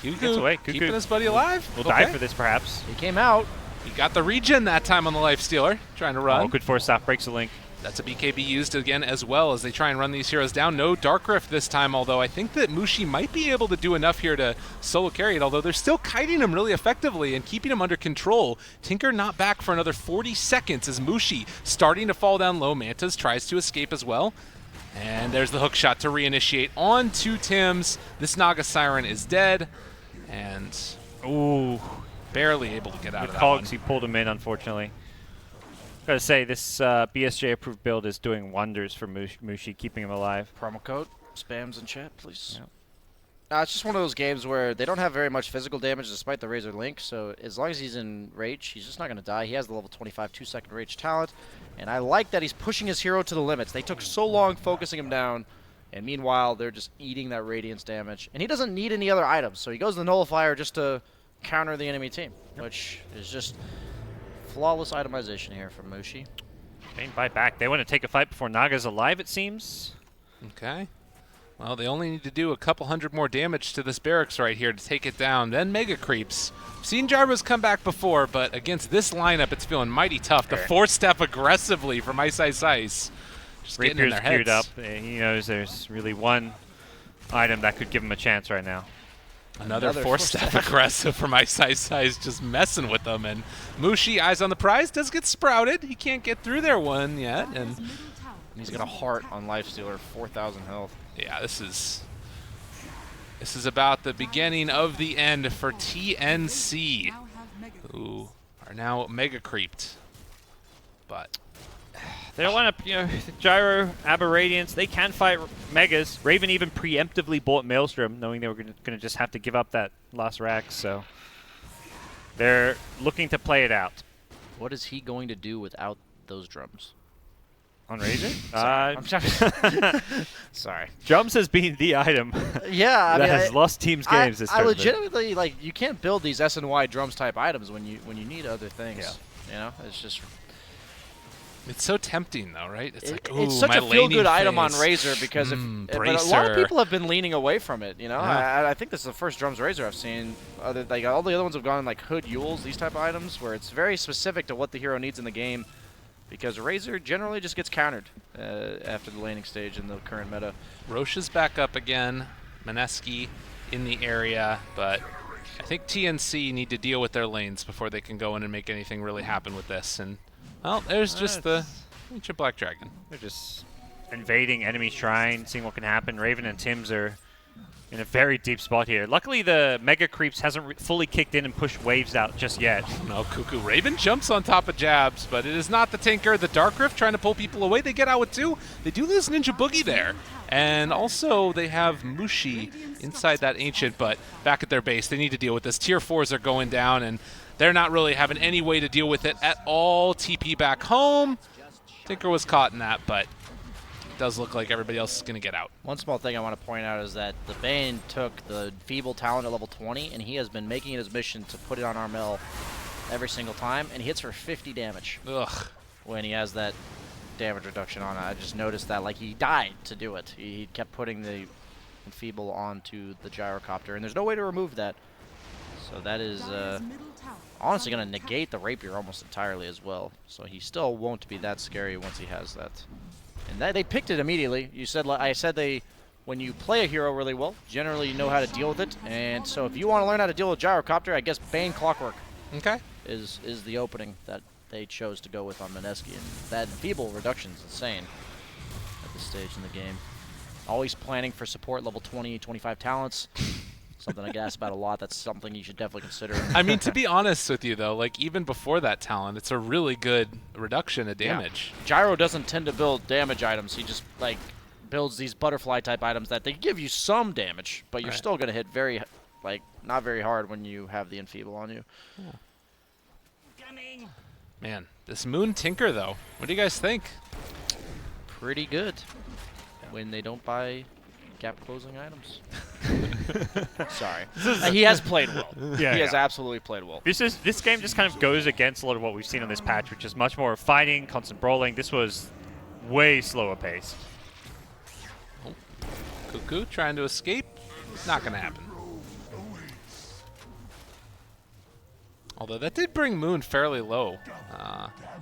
B: Gets away. Cuckoo.
A: Keeping his buddy alive.
B: We'll die for this, perhaps.
C: He came out.
A: He got the regen that time on the Lifestealer, trying to run.
B: Oh, good force staff breaks the link.
A: That's a BKB used again as well as they try and run these heroes down. No Dark Rift this time, although I think that Mushi might be able to do enough here to solo carry it, although they're still kiting him really effectively and keeping him under control. Tinker not back for another 40 seconds as Mushi starting to fall down low. Mantas tries to escape as well. And there's the hook shot to reinitiate on to Tim's. This Naga Siren is dead. And
B: Ooh,
A: barely able to get out
B: with
A: of that
B: Cogs,
A: one.
B: he pulled him in, unfortunately. Gotta say, this BSJ approved build is doing wonders for Mushi, keeping him alive.
C: Promo code. Spams in chat, please.
B: Yep.
C: It's just one of those games where they don't have very much physical damage despite the Razor Link, so as long as he's in Rage, he's just not going to die. He has the level 25 2-second Rage talent, and I like that he's pushing his hero to the limits. They took so long focusing him down, and meanwhile, they're just eating that Radiance damage. And he doesn't need any other items, so he goes to the Nullifier just to counter the enemy team, which is just flawless itemization here from Mushi.
B: They buy back. They want to take a fight before Naga's alive, it seems.
A: Okay. Well, they only need to do a couple hundred more damage to this barracks right here to take it down. Then Mega Creeps. Seen Jarbo's come back before, but against this lineup, it's feeling mighty tough. The force step aggressively from Ice Ice Ice. Just getting in
B: Rapier's
A: their
B: geared up.
A: heads.
B: He knows there's really one item that could give him a chance right now.
A: Another four-step aggressive from Ice just messing with them. And Mushi, eyes on the prize, does get sprouted. He can't get through there one yet. And
E: he's got a heart on Lifestealer, 4,000 health.
A: Yeah, this is about the beginning of the end for TNC, who are now mega creeped. But
B: they don't want to, Gyro, Aberradiance, they can fight Megas. Raven even preemptively bought Maelstrom, knowing they were going to just have to give up that last rack, so they're looking to play it out.
C: What is he going to do without those drums?
B: On Razor?
E: Sorry.
B: Drums has been the item
C: yeah,
B: that has lost teams games this
C: I
B: tournament.
C: legitimately, like, you can't build these SNY drums type items when you need other things.
B: Yeah.
C: It's just...
A: It's so tempting, though, right?
C: It's such a feel-good item on Razor because but a lot of people have been leaning away from it.
A: Yeah.
C: I think this is the first drums Razor I've seen. All the other ones have gone like Hood, Yules, these type of items where it's very specific to what the hero needs in the game. Because Razor generally just gets countered after the laning stage in the current meta.
A: Roche is back up again. Mineski in the area, but I think TNC need to deal with their lanes before they can go in and make anything really happen with this. And well, there's just the ancient Black Dragon.
B: They're just invading enemy shrine, seeing what can happen. Raven and Tims are in a very deep spot here. Luckily, the Mega Creeps hasn't fully kicked in and pushed waves out just yet.
A: No, Cuckoo. Raven jumps on top of Jabs, but it is not the Tinker. The Dark Rift trying to pull people away. They get out with 2. They do lose Ninja Boogie there. And also, they have Mushi inside that Ancient, but back at their base. They need to deal with this. Tier 4s are going down, and they're not really having any way to deal with it at all. TP back home. Tinker was caught in that, but it does look like everybody else is going to get out.
C: One small thing I want to point out is that the Bane took the Feeble talent at level 20, and he has been making it his mission to put it on Armel every single time, and he hits for 50 damage.
A: Ugh.
C: When he has that damage reduction on it. I just noticed that, like, he died to do it. He kept putting the Feeble onto the Gyrocopter, and there's no way to remove that. So that is honestly going to negate the Rapier almost entirely as well. So he still won't be that scary once he has that. And they picked it immediately. I said when you play a hero really well, generally you know how to deal with it. And so if you want to learn how to deal with Gyrocopter, I guess Bane Clockwork is the opening that they chose to go with on Mineski. And that Feeble reduction is insane at this stage in the game. Always planning for support level 20, 25 talents. Something I get asked about a lot. That's something you should definitely consider.
A: I mean, to be honest with you, though, like, even before that talent, it's a really good reduction of damage.
C: Yeah. Gyro doesn't tend to build damage items. He just, like, builds these butterfly-type items that they give you some damage, but you're still going to hit not very hard when you have the Enfeeble on you.
A: Yeah. Man, this Moon Tinker, though, what do you guys think?
C: Pretty good when they don't buy gap-closing items. Sorry. He has played well. He has absolutely played well.
B: This game just kind of goes against a lot of what we've seen on this patch, which is much more fighting, constant brawling. This was way slower paced.
A: Oh. Cuckoo trying to escape. Not going to happen. Although that did bring Moon fairly low.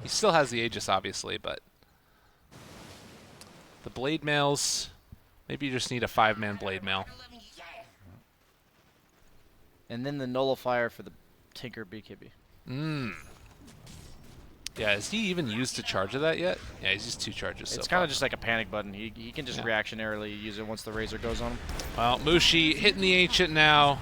A: He still has the Aegis, obviously, but the Blade Mails, maybe you just need a 5-man Blade Mail.
C: And then the Nullifier for the Tinker BKB.
A: Yeah, is he even used a charge of that yet? Yeah, he's used 2 charges so
C: It's kind
A: far.
C: of just like a panic button. He can just reactionarily use it once the Razor goes on him.
A: Well, Mushi hitting the Ancient now.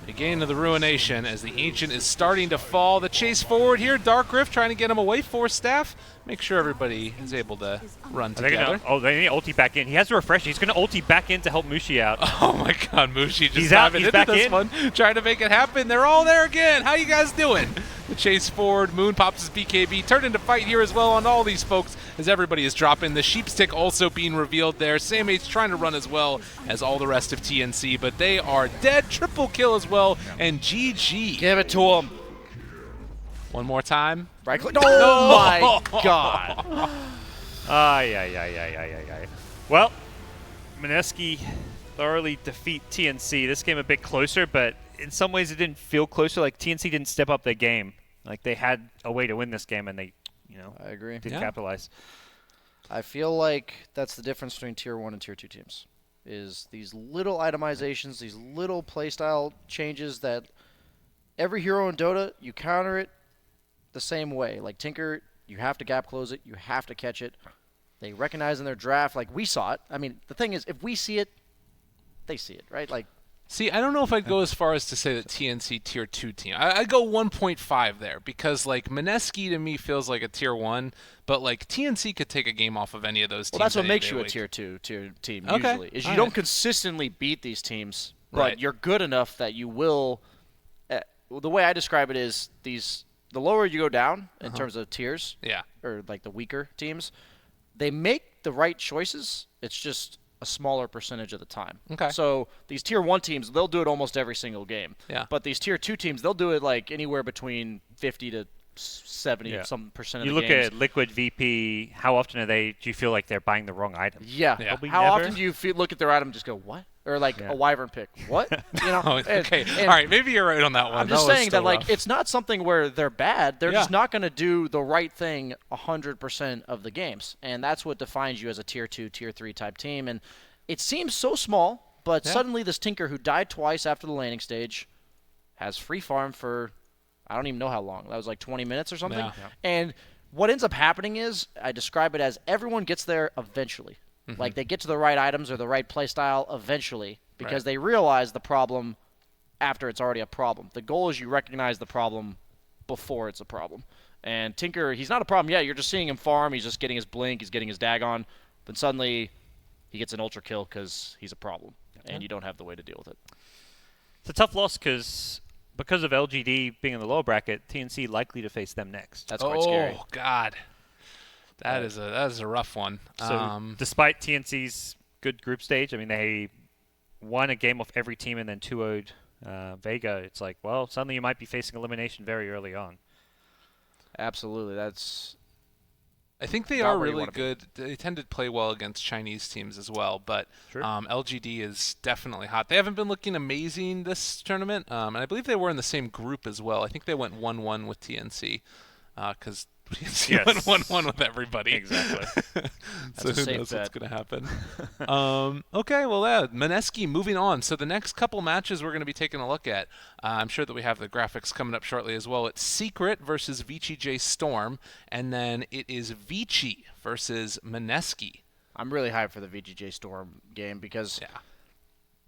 A: Again to the Ruination as the Ancient is starting to fall. The chase forward here. Dark Rift trying to get him away. 4 staff. Make sure everybody is able to run together.
B: They need ulti back in. He has to refresh. He's going to ulti back in to help Mushi out.
A: Oh my god, Mushi just
B: He's out. He's
A: into
B: back
A: this
B: in.
A: one. Trying to make it happen. They're all there again. How you guys doing? The chase forward. Moon pops his BKB. Turned into fight here as well on all these folks as everybody is dropping. The Sheep Stick also being revealed there. Samate's trying to run as well as all the rest of TNC, but they are dead. Triple kill as well, and GG.
C: Give it to him.
A: One more time.
C: Right click. Oh my god.
B: Well, Mineski thoroughly defeat TNC. This game a bit closer, but in some ways it didn't feel closer. Like TNC didn't step up their game. Like they had a way to win this game, and they,
C: I agree.
B: didn't capitalize.
C: I feel like that's the difference between Tier 1 and Tier 2 teams.
E: is these little itemizations, these little playstyle changes that every hero in Dota, you counter it the same way. Like Tinker, you have to gap close it, you have to catch it. They recognize in their draft, like we saw it. I mean, the thing is, if we see it, they see it, right? Like,
A: see, I don't know if I'd go as far as to say that TNC tier 2 team. I'd go 1.5 there because, like, Mineski to me feels like a tier 1, but, like, TNC could take a game off of any of those teams.
E: well, that's what
A: any
E: makes
A: day
E: you a
A: week.
E: tier 2 team
A: Okay.
E: usually, is you
A: All
E: don't
A: right.
E: consistently beat these teams, but
A: Right.
E: you're good enough that you will. The way I describe it is the lower you go down in terms of tiers,
A: Yeah.
E: or like the weaker teams, they make the right choices. It's just a smaller percentage of the time.
A: Okay.
E: So these tier 1 teams, they'll do it almost every single game.
A: Yeah.
E: But these tier 2 teams, they'll do it like anywhere between 50 to 70
B: Yeah.
E: some percent of
B: You
E: the
B: look
E: games.
B: at Liquid VP. How often do you feel like they're buying the wrong item?
E: Yeah.
A: Yeah.
B: Probably
E: How
B: never.
E: often do you look at their item and just go, what? Or like
B: Yeah.
E: a wyvern pick. What? You know?
A: Oh,
E: And-
A: okay.
E: and
A: All right. Maybe you're right on that one.
E: I'm just
A: That was
E: saying that
A: still
E: like
A: rough.
E: it's not something where they're bad. They're
A: Yeah.
E: just not going to do the right thing 100% of the games, and that's what defines you as a tier 2, tier 3 type team. And it seems so small, but
A: Yeah.
E: suddenly this Tinker who died twice after the landing stage has free farm for I don't even know how long. That was like 20 minutes or something.
A: Yeah.
E: And what ends up happening is I describe it as everyone gets there eventually.
A: Mm-hmm.
E: Like they get to the right items or the right play style eventually because
A: Right.
E: they realize the problem after it's already a problem. The goal is you recognize the problem before it's a problem. And Tinker, he's not a problem yet. You're just seeing him farm. He's just getting his blink. He's getting his Dagon. Then suddenly he gets an ultra kill because he's a problem. And you don't have the way to deal with it.
B: It's a tough loss because of LGD being in the lower bracket, TNC likely to face them next.
E: That's quite scary.
A: Oh God, that is a rough one.
B: So despite TNC's good group stage, I mean they won a game off every team and then 2-0'd Vega. It's like, well, suddenly you might be facing elimination very early on.
E: Absolutely. That's
A: I think they
E: not
A: are
E: where you
A: really
E: wanna be.
A: good. They tend to play well against Chinese teams as well, but
B: Sure.
A: LGD is definitely hot. They haven't been looking amazing this tournament, and I believe they were in the same group as well. I think they went 1-1 with TNC because TNC
B: Yes.
A: went 1-1 with everybody.
B: Exactly.
A: So
E: a
A: who
E: safe
A: knows what's
E: bet.
A: going to happen? Okay, well, Mineski moving on. So the next couple matches we're going to be taking a look at, I'm sure that we have the graphics coming up shortly as well. It's Secret versus VCJ Storm, and then it is Vici versus Mineski.
E: I'm really hyped for the VGJ Storm game because
A: Yeah.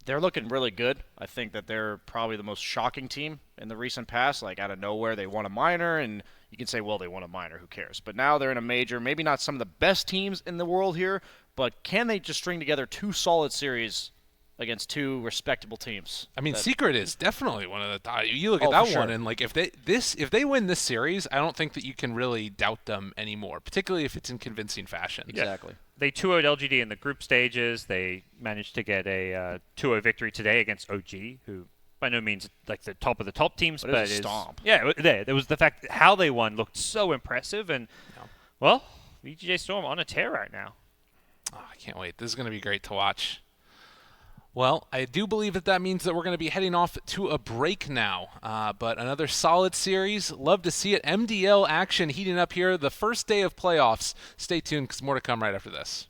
E: they're looking really good. I think that they're probably the most shocking team in the recent past. Like, out of nowhere, they won a minor, and you can say, well, they won a minor, who cares? But now they're in a major, maybe not some of the best teams in the world here, but can they just string together 2 solid series against 2 respectable teams?
A: I mean,
E: that-
A: Secret is definitely one of the. You look
E: Oh,
A: at that
E: for
A: one,
E: sure.
A: and like if they win this series, I don't think that you can really doubt them anymore, particularly if it's in convincing fashion.
E: Exactly.
B: They 2-0'd LGD in the group stages. They managed to get a 2-0 victory today against OG, who by no means like the top of the top teams,
E: But
B: but
E: it's a
B: is
E: stomp.
B: Yeah, there was the fact that how they won looked so impressive, and well, VGJ Storm on a tear right now.
A: Oh, I can't wait. This is going to be great to watch. Well, I do believe that means that we're going to be heading off to a break now. But another solid series. Love to see it. MDL action heating up here. The first day of playoffs. Stay tuned because more to come right after this.